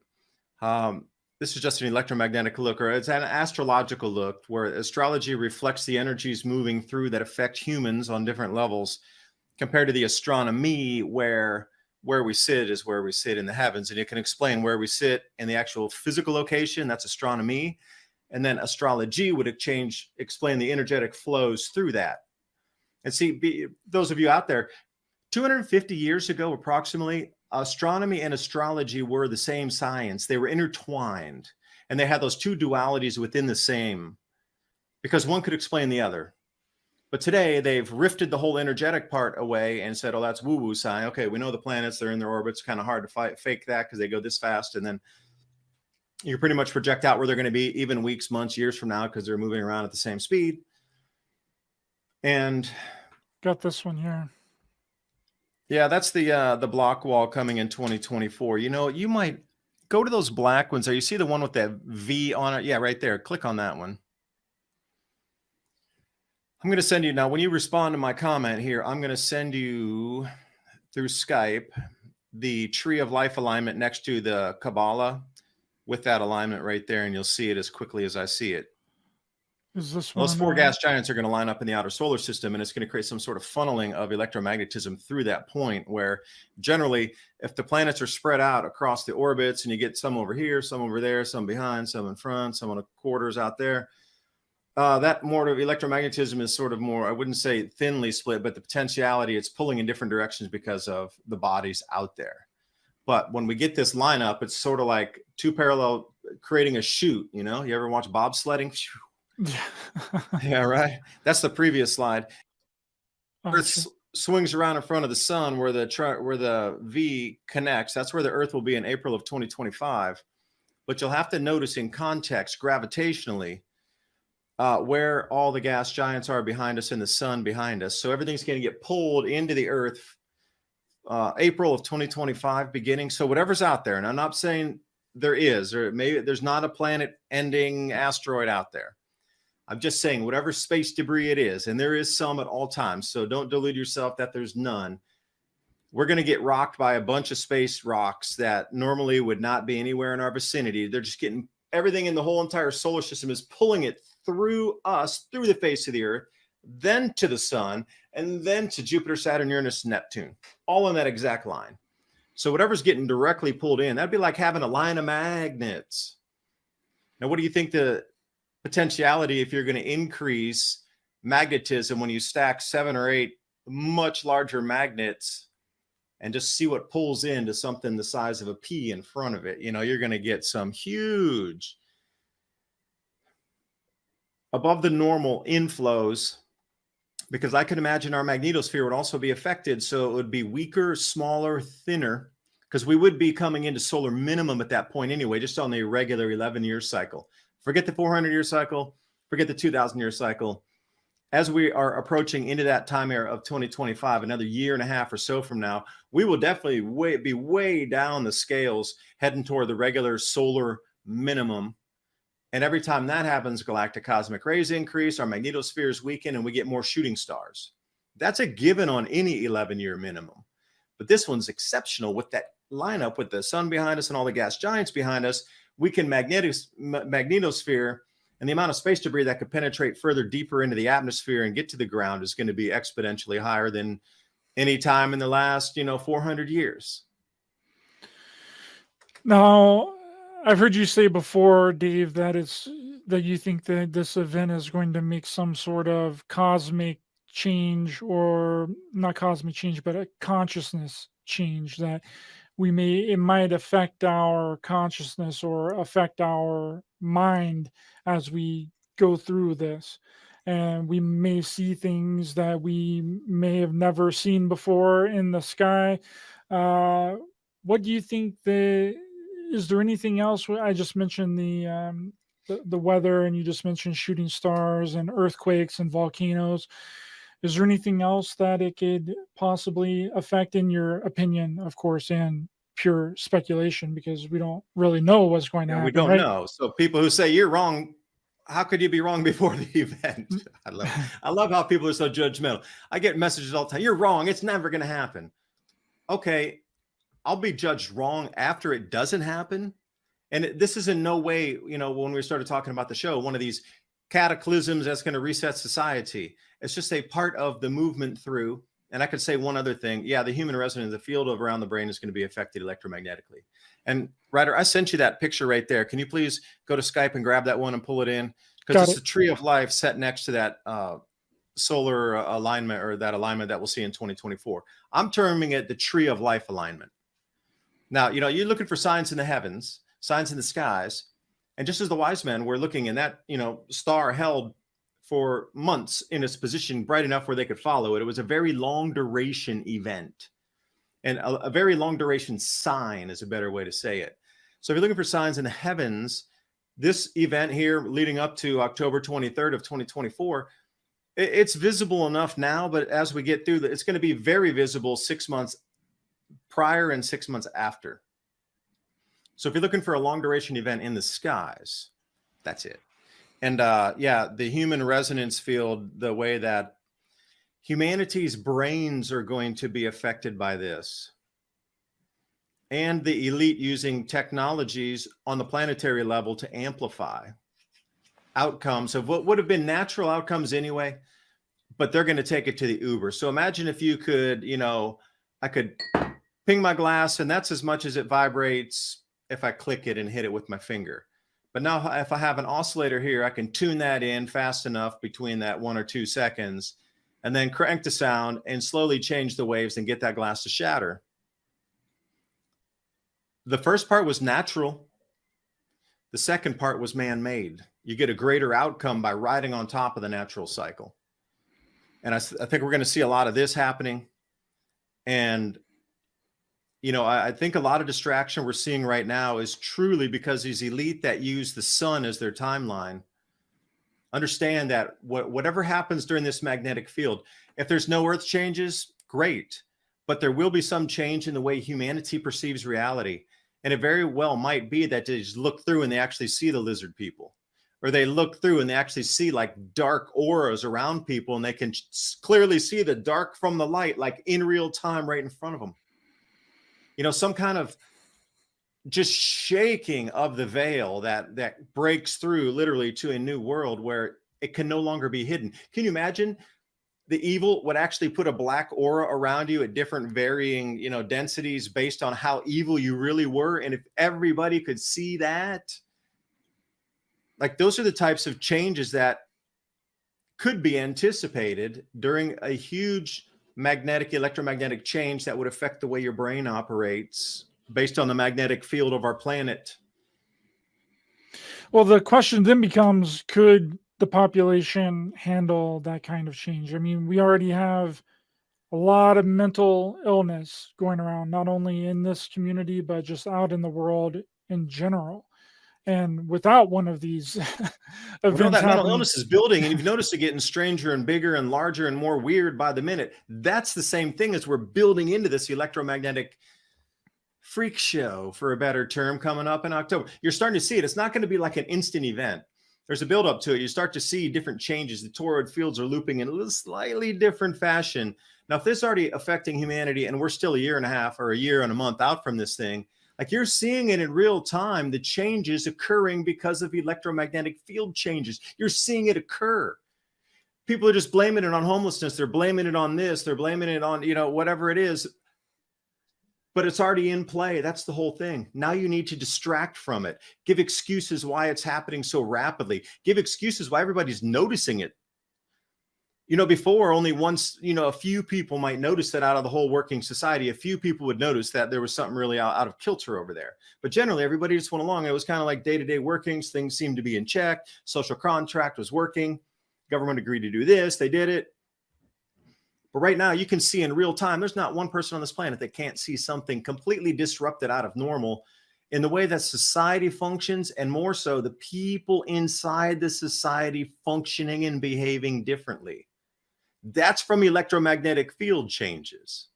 this is just an electromagnetic look, or it's an astrological look where astrology reflects the energies moving through that affect humans on different levels, compared to the astronomy where we sit is where we sit in the heavens. And it can explain where we sit in the actual physical location. That's astronomy. And then astrology would explain the energetic flows through that. And see, those of you out there, 250 years ago, approximately, astronomy and astrology were the same science. They were intertwined, and they had those 2 dualities within the same, because one could explain the other. But today, they've rifted the whole energetic part away and said, oh, that's woo-woo science. Okay, we know the planets, they're in their orbits. Kind of hard to fake that because they go this fast, and then you pretty much project out where they're going to be even weeks, months, years from now, because they're moving around at the same speed. And got this one here. Yeah, that's the block wall coming in 2024. You know, you might go to those black ones there. You see the one with that V on it? Yeah, right there. Click on that one. I'm going to send you now, when you respond to my comment here, I'm going to send you through Skype the Tree of Life alignment next to the Kabbalah with that alignment right there, and you'll see it as quickly as I see it. Is this Those one? 4 gas giants are going to line up in the outer solar system, and it's going to create some sort of funneling of electromagnetism through that point where generally, if the planets are spread out across the orbits and you get some over here, some over there, some behind, some in front, some on the quarters out there, that more of electromagnetism is sort of more, I wouldn't say thinly split, but the potentiality, it's pulling in different directions because of the bodies out there. But when we get this lineup, it's sort of like 2 parallel, creating a chute. You know, you ever watch bobsledding? Yeah, right. That's the previous slide. Earth swings around in front of the sun where the V connects. That's where the Earth will be in April of 2025. But you'll have to notice in context, gravitationally, where all the gas giants are behind us and the sun behind us. So everything's going to get pulled into the Earth April of 2025 beginning. So whatever's out there, and I'm not saying there is, or maybe there's not a planet-ending asteroid out there. I'm just saying whatever space debris it is, and there is some at all times, so don't delude yourself that there's none. we're going to get rocked by a bunch of space rocks that normally would not be anywhere in our vicinity. They're just getting everything in the whole entire solar system is pulling it through us, through the face of the Earth, then to the sun, and then to Jupiter, Saturn, Uranus, Neptune, all in that exact line. So whatever's getting directly pulled in, that'd be like having a line of magnets. Now, what do you think the potentiality if you're going to increase magnetism when you stack 7 or 8 much larger magnets and just see what pulls into something the size of a pea in front of it? You know, you're going to get some huge above the normal inflows, because I could imagine our magnetosphere would also be affected. So it would be weaker, smaller, thinner, because we would be coming into solar minimum at that point anyway, just on the regular 11-year cycle. Forget the 400-year cycle, forget the 2,000-year cycle. As we are approaching into that time era of 2025, another year and a half or so from now, we will definitely be way down the scales, heading toward the regular solar minimum. And every time that happens, galactic cosmic rays increase, our magnetospheres weaken, and we get more shooting stars. That's a given on any 11-year minimum. But this one's exceptional with that lineup with the sun behind us and all the gas giants behind us. We can magnetosphere, and the amount of space debris that could penetrate further deeper into the atmosphere and get to the ground is going to be exponentially higher than any time in the last, 400 years. Now, I've heard you say before, Dave, that you think that this event is going to make some sort of cosmic change, or not cosmic change, but a consciousness change, that it might affect our consciousness or affect our mind as we go through this. And we may see things that we may have never seen before in the sky. What do you think is there anything else? I just mentioned the weather, and you just mentioned shooting stars and earthquakes and volcanoes. Is there anything else that it could possibly affect, in your opinion, of course, and pure speculation, because we don't really know what's going to happen? We don't right? know. So people who say you're wrong, how could you be wrong before the event? I love how people are so judgmental. I get messages all the time. You're wrong. It's never going to happen. Okay. I'll be judged wrong after it doesn't happen. And this is in no way, when we started talking about the show, one of these cataclysms that's going to reset society. It's just a part of the movement through. And I could say one other thing. Yeah, the human resonance, the field around the brain is going to be affected electromagnetically. And Ryder, I sent you that picture right there. Can you please go to Skype and grab that one and pull it in? Because it's the tree of life set next to that solar alignment, or that alignment that we'll see in 2024. I'm terming it the tree of life alignment. Now, you're looking for signs in the heavens, signs in the skies. And just as the wise men were looking, and that, star held for months in its position bright enough where they could follow it. It was a very long duration event, and a very long duration sign is a better way to say it. So if you're looking for signs in the heavens, this event here leading up to October 23rd of 2024, it's visible enough now, but as we get through it's going to be very visible 6 months prior and 6 months after. So if you're looking for a long duration event in the skies, that's it. And the human resonance field, the way that humanity's brains are going to be affected by this, and the elite using technologies on the planetary level to amplify outcomes of what would have been natural outcomes anyway, but they're going to take it to the uber. So imagine if you could, I could ping my glass, and that's as much as it vibrates if I click it and hit it with my finger. But now if I have an oscillator here, I can tune that in fast enough between that 1 or 2 seconds, and then crank the sound and slowly change the waves and get that glass to shatter. The first part was natural. The second part was man-made. You get a greater outcome by riding on top of the natural cycle. And I think we're going to see a lot of this happening. And I think a lot of distraction we're seeing right now is truly because these elite that use the sun as their timeline understand that whatever happens during this magnetic field, if there's no earth changes, great. But there will be some change in the way humanity perceives reality. And it very well might be that they just look through and they actually see the lizard people. Or they look through and they actually see like dark auras around people, and they can clearly see the dark from the light, like in real time right in front of them. some kind of just shaking of the veil that breaks through literally to a new world where it can no longer be hidden. Can you imagine the evil would actually put a black aura around you at different varying, densities based on how evil you really were? And if everybody could see that, like, those are the types of changes that could be anticipated during a huge electromagnetic change that would affect the way your brain operates based on the magnetic field of our planet. Well, the question then becomes, could the population handle that kind of change? I mean, we already have a lot of mental illness going around, not only in this community, but just out in the world in general. And without one of these events That mental happening, illness is building, and you've noticed it getting stranger and bigger and larger and more weird by the minute. That's the same thing as we're building into this electromagnetic freak show, for a better term, coming up in October. You're starting to see it. It's not going to be like an instant event. There's a build up to it. You start to see different changes. The toroid fields are looping in a slightly different fashion. Now, if this is already affecting humanity and we're still a year and a half or a year and a month out from this thing, like, you're seeing it in real time, the changes occurring because of electromagnetic field changes. You're seeing it occur. People are just blaming it on homelessness. They're blaming it on this. They're blaming it on, whatever it is. But it's already in play. That's the whole thing. Now you need to distract from it. Give excuses why it's happening so rapidly. Give excuses why everybody's noticing it. Before, only once, a few people might notice that out of the whole working society. A few people would notice that there was something really out of kilter over there. But generally, everybody just went along. It was kind of like day-to-day workings. Things seemed to be in check. Social contract was working. Government agreed to do this. They did it. But right now, you can see in real time, there's not one person on this planet that can't see something completely disrupted out of normal in the way that society functions, and more so, the people inside the society functioning and behaving differently. That's from electromagnetic field changes.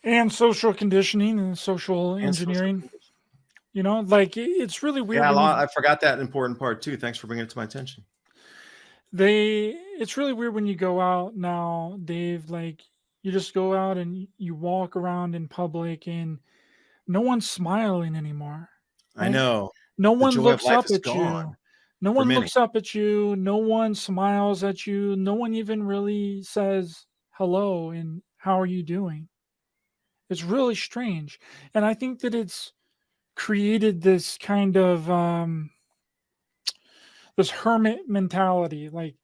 and social conditioning and social engineering. It's really weird. Yeah, I forgot that important part too. Thanks for bringing it to my attention. It's really weird when you go out now, Dave. Like, you just go out and you walk around in public and no one's smiling anymore. I Right? know. No The one joy of looks life up is at gone you. No for one many. looks up at you. No one smiles at you. No one even really says hello and how are you doing? It's really strange. And I think that it's created this kind of this hermit mentality. Like,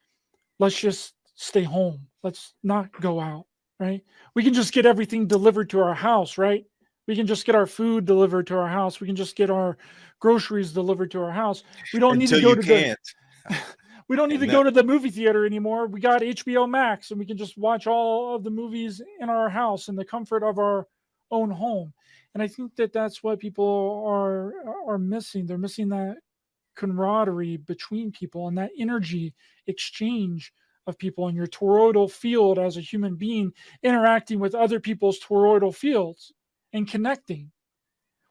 let's just stay home. Let's not go out, right? We can just get everything delivered to our house, right? We can just get our food delivered to our house. We can just get our groceries delivered to our house. We don't need to Until go you to can't. we don't need to And go to the movie theater anymore. We got HBO Max and we can just watch all of the movies in our house in the comfort of our own home. And I think that that's what people are missing. They're missing that camaraderie between people and that energy exchange of people in your toroidal field as a human being, interacting with other people's toroidal fields and connecting.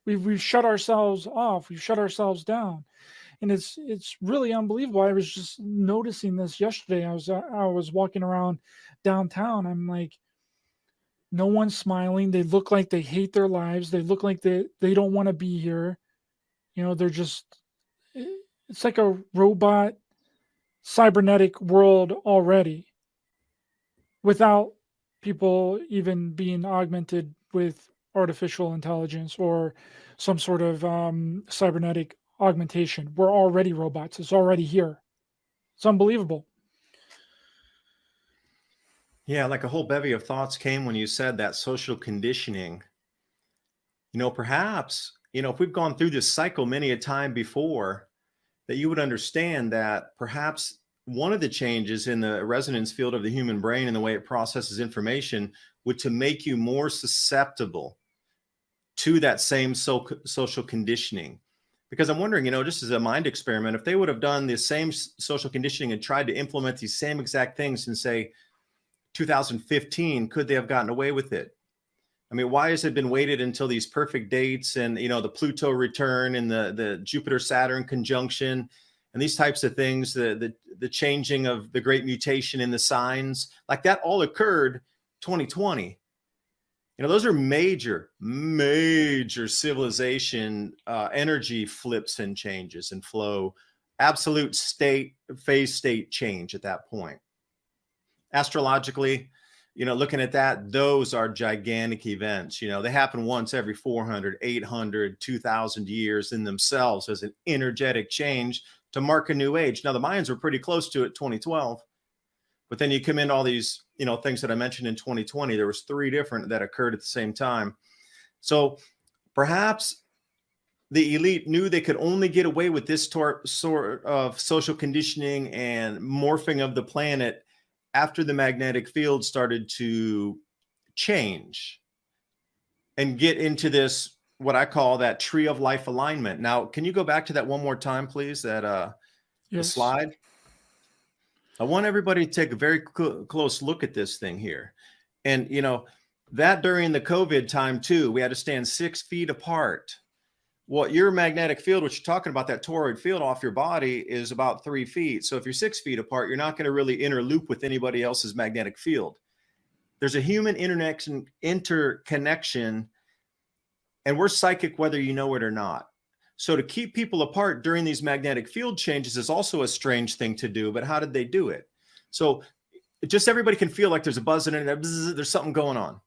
We've shut ourselves off. We've shut ourselves down, and it's really unbelievable. I was just noticing this yesterday. I was walking around downtown. I'm like, no one's smiling. They look like they hate their lives. They look like they don't want to be here. They're just, it's like a robot cybernetic world already, without people even being augmented with artificial intelligence or some sort of cybernetic augmentation. We're already robots. It's already here. It's unbelievable. Yeah, like a whole bevy of thoughts came when you said that social conditioning. Perhaps, if we've gone through this cycle many a time before, that you would understand that perhaps one of the changes in the resonance field of the human brain and the way it processes information would to make you more susceptible to that same social conditioning. Because I'm wondering, just as a mind experiment, if they would have done the same social conditioning and tried to implement these same exact things in, say, 2015, could they have gotten away with it? I mean, why has it been waited until these perfect dates and, the Pluto return and the Jupiter-Saturn conjunction and these types of things, the changing of the great mutation in the signs, like that all occurred 2020. Those are major civilization energy flips and changes and flow, absolute phase state change at that point. Astrologically, looking at that, those are gigantic events. They happen once every 400, 800, 2,000 years in themselves as an energetic change to mark a new age. Now, the Mayans were pretty close to it, 2012. But then you come in all these, things that I mentioned in 2020. There was 3 different that occurred at the same time. So perhaps the elite knew they could only get away with this sort of social conditioning and morphing of the planet after the magnetic field started to change and get into this, what I call that tree of life alignment. Now, can you go back to that one more time, please? The slide. I want everybody to take a very close look at this thing here. And, that during the COVID time too, we had to stand 6 feet apart. Well, your magnetic field, which you're talking about, that toroid field off your body, is about 3 feet. So if you're 6 feet apart, you're not going to really interloop with anybody else's magnetic field. There's a human interconnection, and we're psychic whether you know it or not. So to keep people apart during these magnetic field changes is also a strange thing to do, but how did they do it? So just everybody can feel like there's a buzz in it, there's something going on.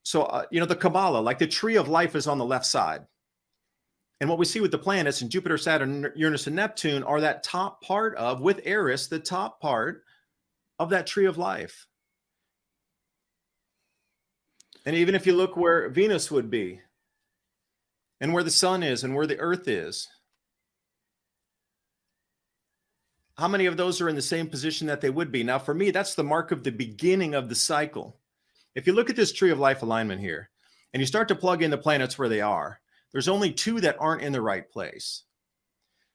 So, the Kabbalah, like the tree of life is on the left side. And what we see with the planets and Jupiter, Saturn, Uranus, and Neptune are that top part of, with Eris, the top part of that tree of life. And even if you look where Venus would be, and where the sun is, and where the earth is, how many of those are in the same position that they would be? Now, for me, that's the mark of the beginning of the cycle. If you look at this tree of life alignment here, and you start to plug in the planets where they are, there's only 2 that aren't in the right place.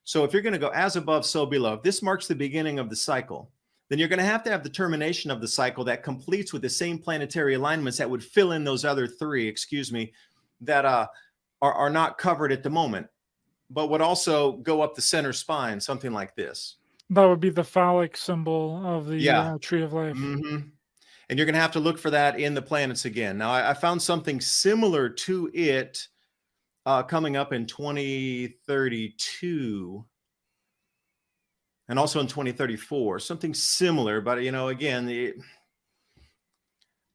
So if you're going to go as above, so below, if this marks the beginning of the cycle, then you're going to have the termination of the cycle that completes with the same planetary alignments that would fill in those other 3, that are not covered at the moment, but would also go up the center spine, something like this. That would be the phallic symbol of the tree of life. Mm-hmm. And you're going to have to look for that in the planets again. Now, I found something similar to it coming up in 2032 and also in 2034, something similar. But, again,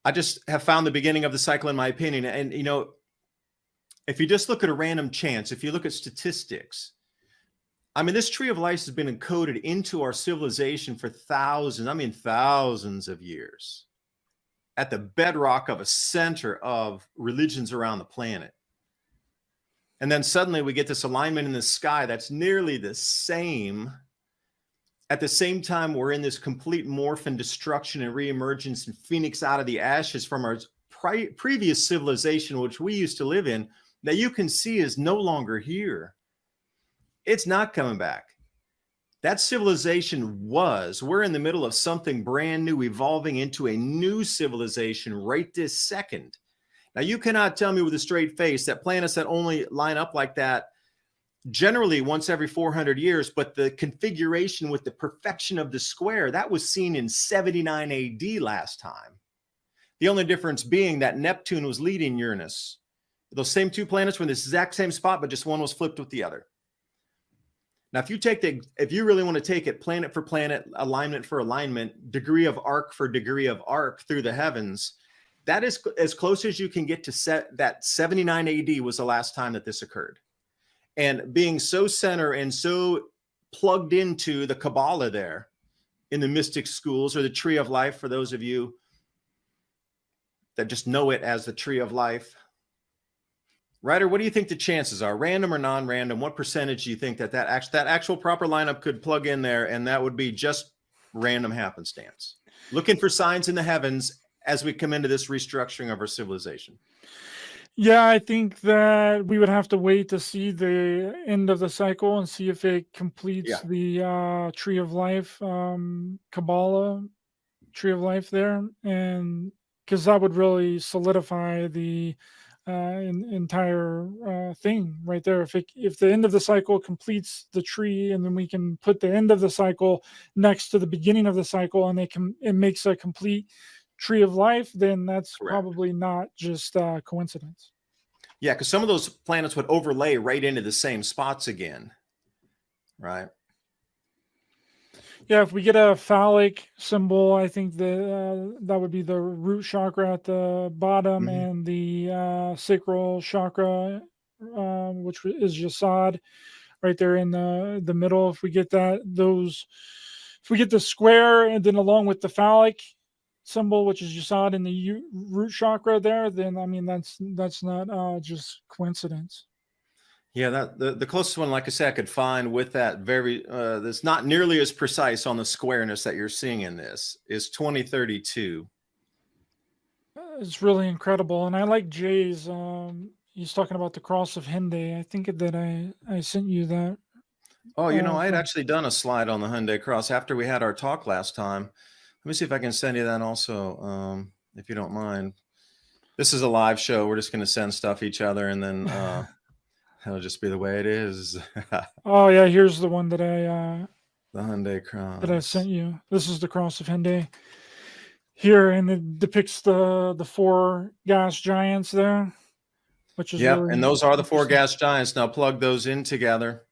I just have found the beginning of the cycle, in my opinion. And, if you just look at a random chance, if you look at statistics, this tree of life has been encoded into our civilization for thousands of years, at the bedrock of a center of religions around the planet. And then suddenly we get this alignment in the sky that's nearly the same. At the same time, we're in this complete morph and destruction and reemergence and phoenix out of the ashes from our previous civilization, which we used to live in, that you can see is no longer here. It's not coming back. That civilization we're in the middle of something brand new, evolving into a new civilization right this second. Now, you cannot tell me with a straight face that planets that only line up like that generally once every 400 years, but the configuration with the perfection of the square, that was seen in 79 AD last time. The only difference being that Neptune was leading Uranus. Those same 2 planets were in the exact same spot, but just one was flipped with the other. Now, if you really want to take it planet for planet, alignment for alignment, degree of arc for degree of arc through the heavens, that is as close as you can get to that 79 AD was the last time that this occurred. And being so center and so plugged into the Kabbalah there in the mystic schools, or the tree of life, for those of you that just know it as the tree of life. Ryder, what do you think the chances are? Random or non-random? What percentage do you think that actual proper lineup could plug in there, and that would be just random happenstance? Looking for signs in the heavens as we come into this restructuring of our civilization. Yeah, I think that we would have to wait to see the end of the cycle and see if it completes the tree of life, Kabbalah tree of life there, and because that would really solidify the entire thing right there. If the end of the cycle completes the tree, and then we can put the end of the cycle next to the beginning of the cycle, and it makes a complete tree of life, then that's Correct. probably not just coincidence. Yeah, because some of those planets would overlay right into the same spots again, right? Yeah, if we get a phallic symbol, I think that would be the root chakra at the bottom Mhm. and the sacral chakra, which is Yasad, right there in the middle. If we get if we get the square and then along with the phallic symbol, which is Yasad in the root chakra there, then I mean that's not just coincidence. Yeah, that the closest one, like I said, I could find with that very that's not nearly as precise on the squareness that you're seeing in this is 2032. It's really incredible, and I like Jay's. He's talking about the cross of Henday. I think that I sent you that. Oh, I had From, actually done a slide on the Hyundai Cross after we had our talk last time. Let me see if I can send you that also, if you don't mind. This is a live show. We're just going to send stuff each other, and then it'll just be the way it is. oh yeah, here's the one that The Hyundai I Cross. sent you. This is the cross of Henday here, and it depicts the four gas giants there, which is Yep, really and those are the four interesting. gas giants. Now plug those in together.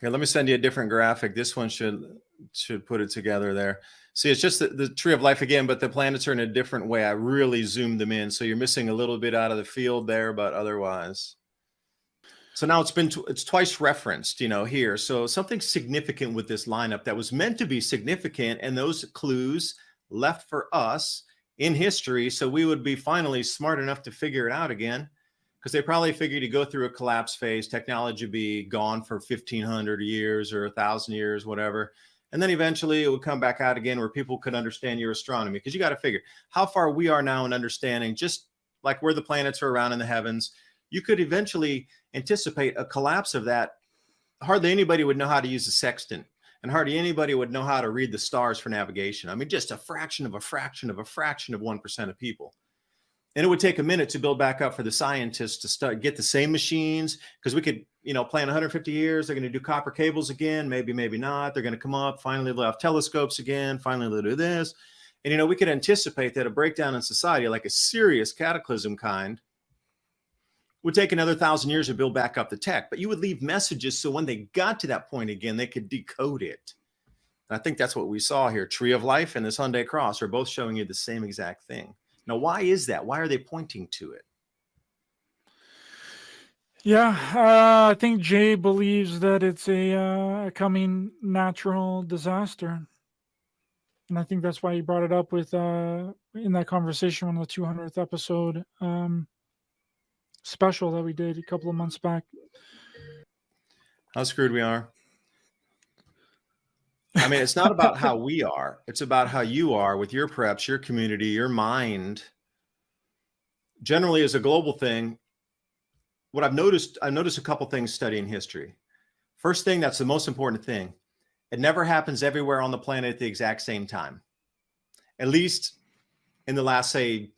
Here, let me send you a different graphic. This one should put it together there. See, it's just the tree of life again, but the planets are in a different way. I really zoomed them in, so you're missing a little bit out of the field there, but otherwise. So now it's twice referenced, here. So something significant with this lineup that was meant to be significant, and those clues left for us in history, so we would be finally smart enough to figure it out again. Because they probably figured you go through a collapse phase, technology would be gone for 1,500 years or 1,000 years, whatever. And then eventually it would come back out again where people could understand your astronomy. Because you got to figure how far we are now in understanding, just like where the planets are around in the heavens. You could eventually anticipate a collapse of that. Hardly anybody would know how to use a sextant, and hardly anybody would know how to read the stars for navigation. I mean, just a fraction of a fraction of a fraction of 1% of people. And it would take a minute to build back up for the scientists to get the same machines, because we could, plan 150 years. They're going to do copper cables again, maybe not. They're going to come up. Finally, they'll have telescopes again. Finally, they'll do this. And, we could anticipate that a breakdown in society, like a serious cataclysm kind, would take another 1,000 years to build back up the tech. But you would leave messages so when they got to that point again, they could decode it. And I think that's what we saw here. Tree of Life and this Hyundai Cross are both showing you the same exact thing. Now, why is that? Why are they pointing to it? Yeah, I think Jay believes that it's a coming natural disaster, and I think that's why he brought it up with in that conversation on the 200th episode special that we did a couple of months back. How screwed we are. I mean, it's not about how we are. It's about how you are with your preps, your community, your mind. Generally, as a global thing, what I've noticed a couple things studying history. First thing, that's the most important thing. It never happens everywhere on the planet at the exact same time. At least in the last, say,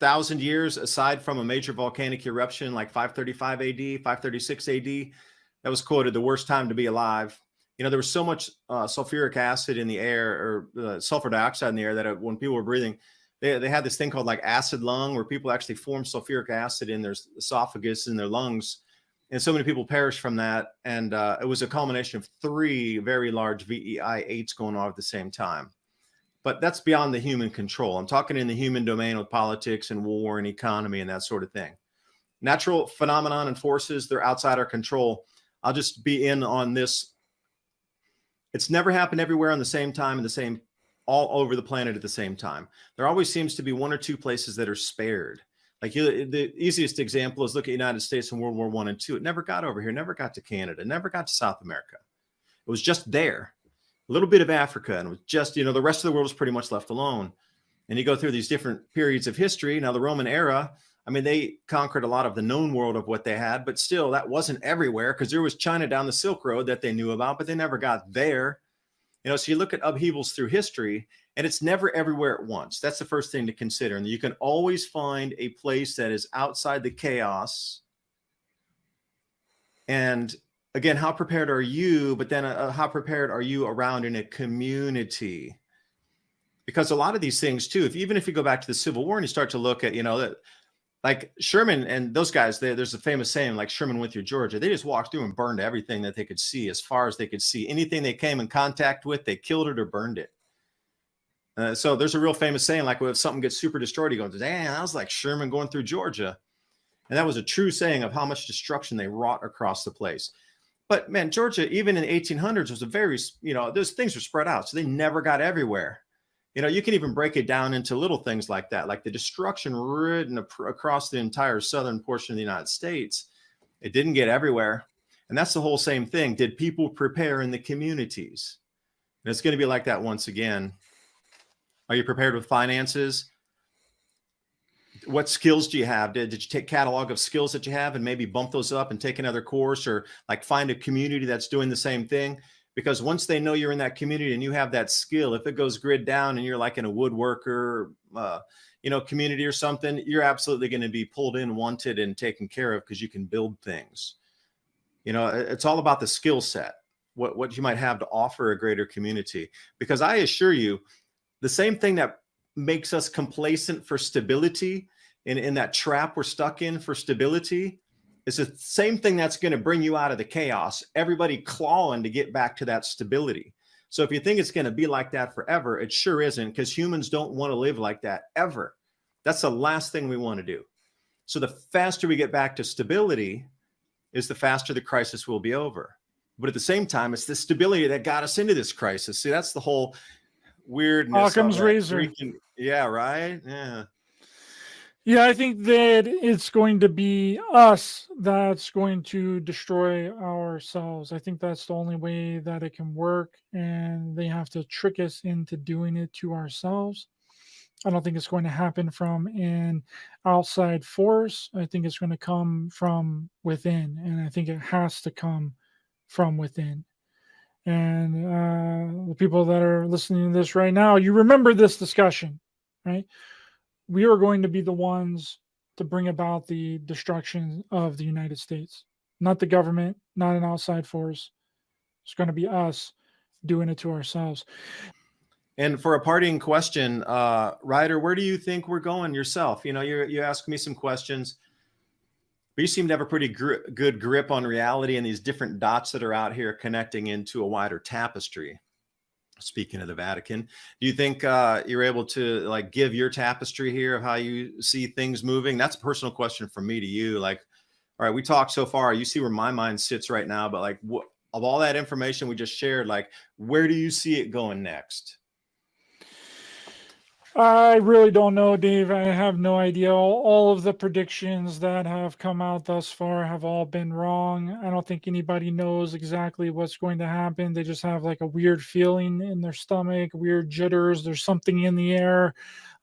1,000 years, aside from a major volcanic eruption like 535 AD, 536 AD, that was quoted the worst time to be alive. There was so much sulfuric acid in the air, or sulfur dioxide in the air, that when people were breathing, they had this thing called like acid lung, where people actually formed sulfuric acid in their esophagus and their lungs. And so many people perished from that. And it was a culmination of 3 very large VEI-8s going on at the same time. But that's beyond the human control. I'm talking in the human domain with politics and war and economy and that sort of thing. Natural phenomenon and forces, they're outside our control. I'll just be in on this. It's never happened everywhere on the same time and all over the planet at the same time. There always seems to be 1 or 2 places that are spared. Like the easiest example is look at the United States in World War I and II. It never got over here, never got to Canada, never got to South America. It was just there. A little bit of Africa, and it was just, the rest of the world was pretty much left alone. And you go through these different periods of history. Now, the Roman era, I mean, they conquered a lot of the known world of what they had, but still that wasn't everywhere, because there was China down the Silk Road that they knew about, but they never got there. So you look at upheavals through history, and it's never everywhere at once. That's the first thing to consider. And you can always find a place that is outside the chaos. And again, how prepared are you? But then how prepared are you around in a community? because a lot of these things too, even if you go back to the Civil War and you start to look at, that like Sherman and those guys, there's a famous saying, like Sherman went through Georgia. They just walked through and burned everything that they could see as far as they could see. Anything they came in contact with, they killed it or burned it. So there's a real famous saying, like, well, if something gets super destroyed, you go, damn, that was like Sherman going through Georgia. And that was a true saying of how much destruction they wrought across the place. But man, Georgia, even in the 1800s, was a very, those things were spread out. So they never got everywhere. You can even break it down into little things like that, like the destruction ridden across the entire southern portion of the United States. It didn't get everywhere. And that's the whole same thing. Did people prepare in the communities? And it's going to be like that once again. Are you prepared with finances? What skills do you have? Did you take catalog of skills that you have and maybe bump those up and take another course, or like find a community that's doing the same thing? Because once they know you're in that community and you have that skill, if it goes grid down and you're like in a woodworker, community or something, you're absolutely going to be pulled in, wanted, and taken care of because you can build things. It's all about the skill set, what you might have to offer a greater community. Because I assure you, the same thing that makes us complacent for stability, in that trap we're stuck in for stability, is the same thing that's going to bring you out of the chaos, everybody clawing to get back to that stability. So if you think it's going to be like that forever, it sure isn't, because humans don't want to live like that ever. That's the last thing we want to do. So the faster we get back to stability is the faster the crisis will be over. But at the same time, it's the stability that got us into this crisis. See, that's the whole weirdness. Occam's razor. Yeah, right? Yeah. Yeah, I think that it's going to be us that's going to destroy ourselves. I think that's the only way that it can work, and they have to trick us into doing it to ourselves. I don't think it's going to happen from an outside force. I think it's going to come from within, and I think it has to come from within. And the people that are listening to this right now, you remember this discussion, right? We are going to be the ones to bring about the destruction of the United States, not the government, not an outside force. It's going to be us doing it to ourselves. And for a parting question, Ryder, where do you think we're going yourself? You ask me some questions, but you seem to have a pretty good grip on reality and these different dots that are out here connecting into a wider tapestry. Speaking of the Vatican, do you think you're able to give your tapestry here of how you see things moving? That's a personal question from me to you. All right, we talked so far. You see where my mind sits right now, but of all that information we just shared, where do you see it going next? I really don't know, Dave. I have no idea. All of the predictions that have come out thus far have all been wrong. I don't think anybody knows exactly what's going to happen. They just have a weird feeling in their stomach, weird jitters. There's something in the air,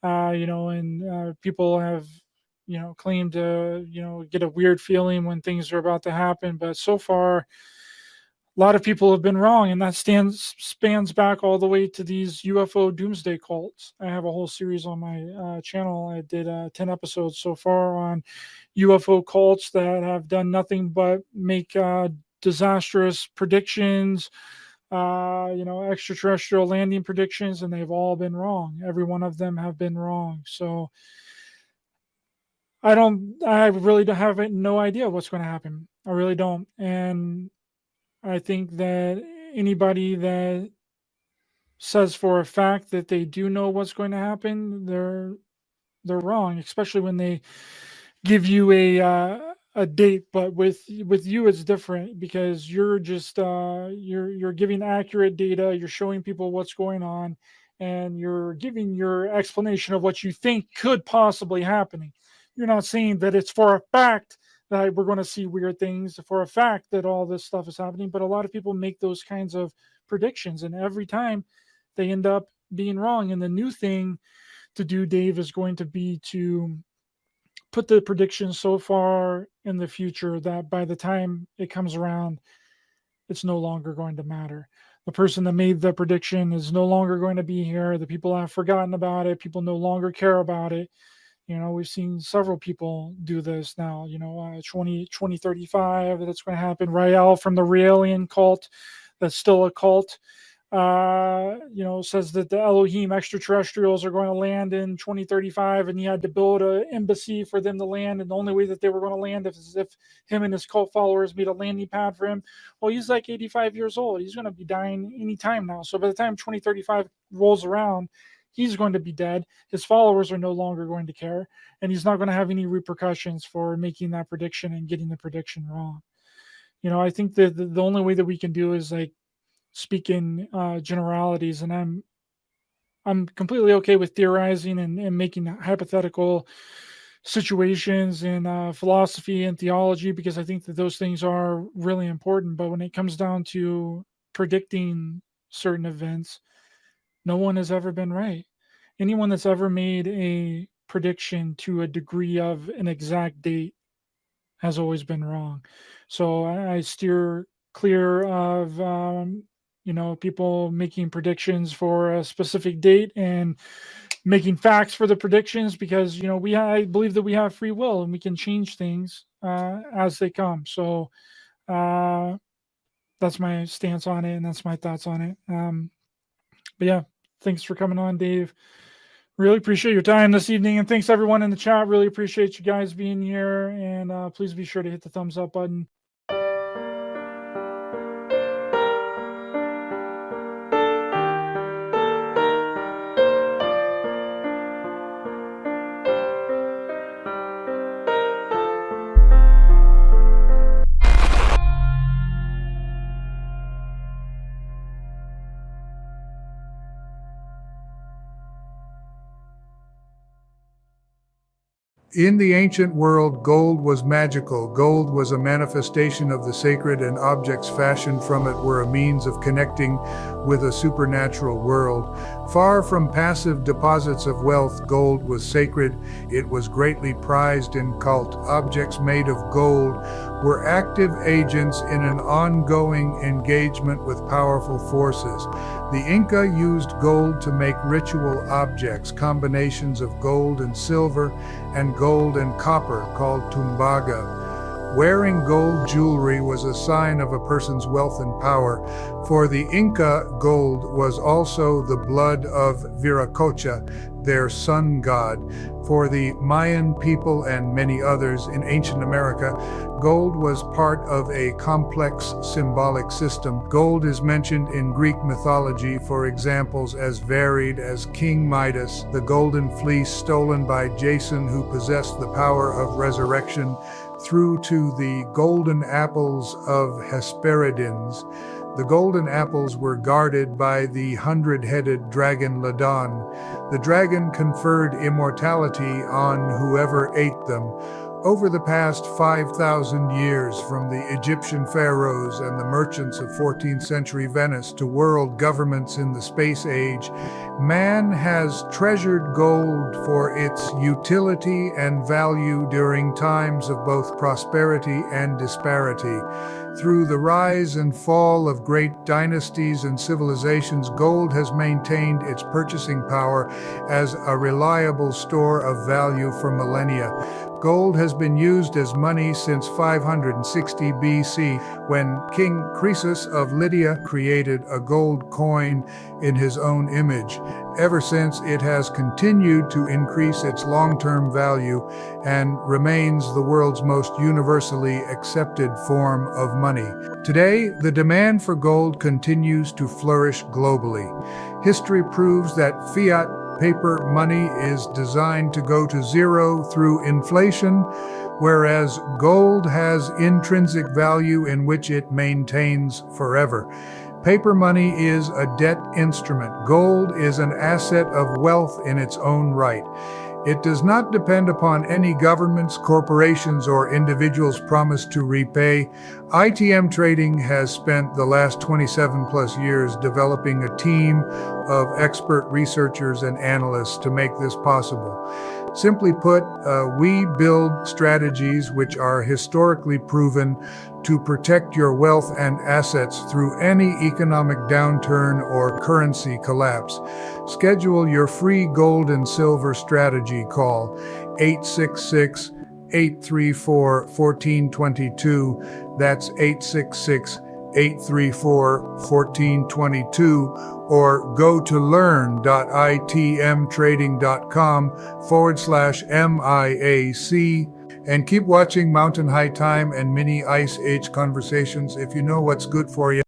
and people have, claimed to, get a weird feeling when things are about to happen. But so far, a lot of people have been wrong, and that spans back all the way to these UFO doomsday cults. I have a whole series on my channel. I did 10 episodes so far on UFO cults that have done nothing but make disastrous predictions, extraterrestrial landing predictions, and they've all been wrong. Every one of them have been wrong. So I really don't have no idea what's going to happen. I really don't. And I think that anybody that says for a fact that they do know what's going to happen, they're wrong, especially when they give you a date. But with you, it's different, because you're just you're giving accurate data. You're showing people what's going on, and you're giving your explanation of what you think could possibly happen. You're not saying that it's for a fact that we're going to see weird things, for a fact that all this stuff is happening. But a lot of people make those kinds of predictions, and every time they end up being wrong. And the new thing to do, Dave, is going to be to put the prediction so far in the future that by the time it comes around, it's no longer going to matter. The person that made the prediction is no longer going to be here. The people have forgotten about it. People no longer care about it. We've seen several people do this now, 2035, that's going to happen. Rael from the Raelian cult, that's still a cult. says that the Elohim extraterrestrials are going to land in 2035, and he had to build an embassy for them to land. And the only way that they were going to land is if him and his cult followers made a landing pad for him. Well, he's like 85 years old. He's going to be dying any time now. So by the time 2035 rolls around, he's going to be dead. His followers are no longer going to care, and he's not going to have any repercussions for making that prediction and getting the prediction wrong. I think that the only way that we can do is like speak in generalities, and I'm completely okay with theorizing and making hypothetical situations in philosophy and theology, because I think that those things are really important. But when it comes down to predicting certain events, no one has ever been right. Anyone that's ever made a prediction to a degree of an exact date has always been wrong. So I steer clear of people making predictions for a specific date and making facts for the predictions, because I believe that we have free will and we can change things as they come. So that's my stance on it, and that's my thoughts on it. But yeah, thanks for coming on, Dave. Really appreciate your time this evening, and thanks everyone in the chat. Really appreciate you guys being here, and please be sure to hit the thumbs up button. In the ancient world, gold was magical. Gold was a manifestation of the sacred, and objects fashioned from it were a means of connecting with a supernatural world. Far from passive deposits of wealth, gold was sacred. It was greatly prized in cult. Objects made of gold were active agents in an ongoing engagement with powerful forces. The Inca used gold to make ritual objects, combinations of gold and silver and gold and copper called tumbaga. Wearing gold jewelry was a sign of a person's wealth and power. For the Inca, gold was also the blood of Viracocha, their sun god. For the Mayan people and many others in ancient America, gold was part of a complex symbolic system. Gold is mentioned in Greek mythology for examples as varied as King Midas, the golden fleece stolen by Jason, who possessed the power of resurrection, through to the golden apples of Hesperides. The golden apples were guarded by the 100-headed dragon Ladon. The dragon conferred immortality on whoever ate them. Over the past 5,000 years, from the Egyptian pharaohs and the merchants of 14th century Venice to world governments in the space age, man has treasured gold for its utility and value during times of both prosperity and disparity. Through the rise and fall of great dynasties and civilizations, gold has maintained its purchasing power as a reliable store of value for millennia. Gold has been used as money since 560 BC, when King Croesus of Lydia created a gold coin in his own image. Ever since, it has continued to increase its long-term value and remains the world's most universally accepted form of money. Today, the demand for gold continues to flourish globally. History proves that fiat paper money is designed to go to zero through inflation, whereas gold has intrinsic value in which it maintains forever. Paper money is a debt instrument. Gold is an asset of wealth in its own right. It does not depend upon any governments, corporations, or individuals' promise to repay. ITM Trading has spent the last 27 plus years developing a team of expert researchers and analysts to make this possible. Simply put, we build strategies which are historically proven to protect your wealth and assets through any economic downturn or currency collapse. Schedule your free gold and silver strategy call 866-834-1422. That's 866 834-1422 or go to learn.itmtrading.com/MIAC and keep watching Mountain High Time and Mini Ice Age Conversations if you know what's good for you.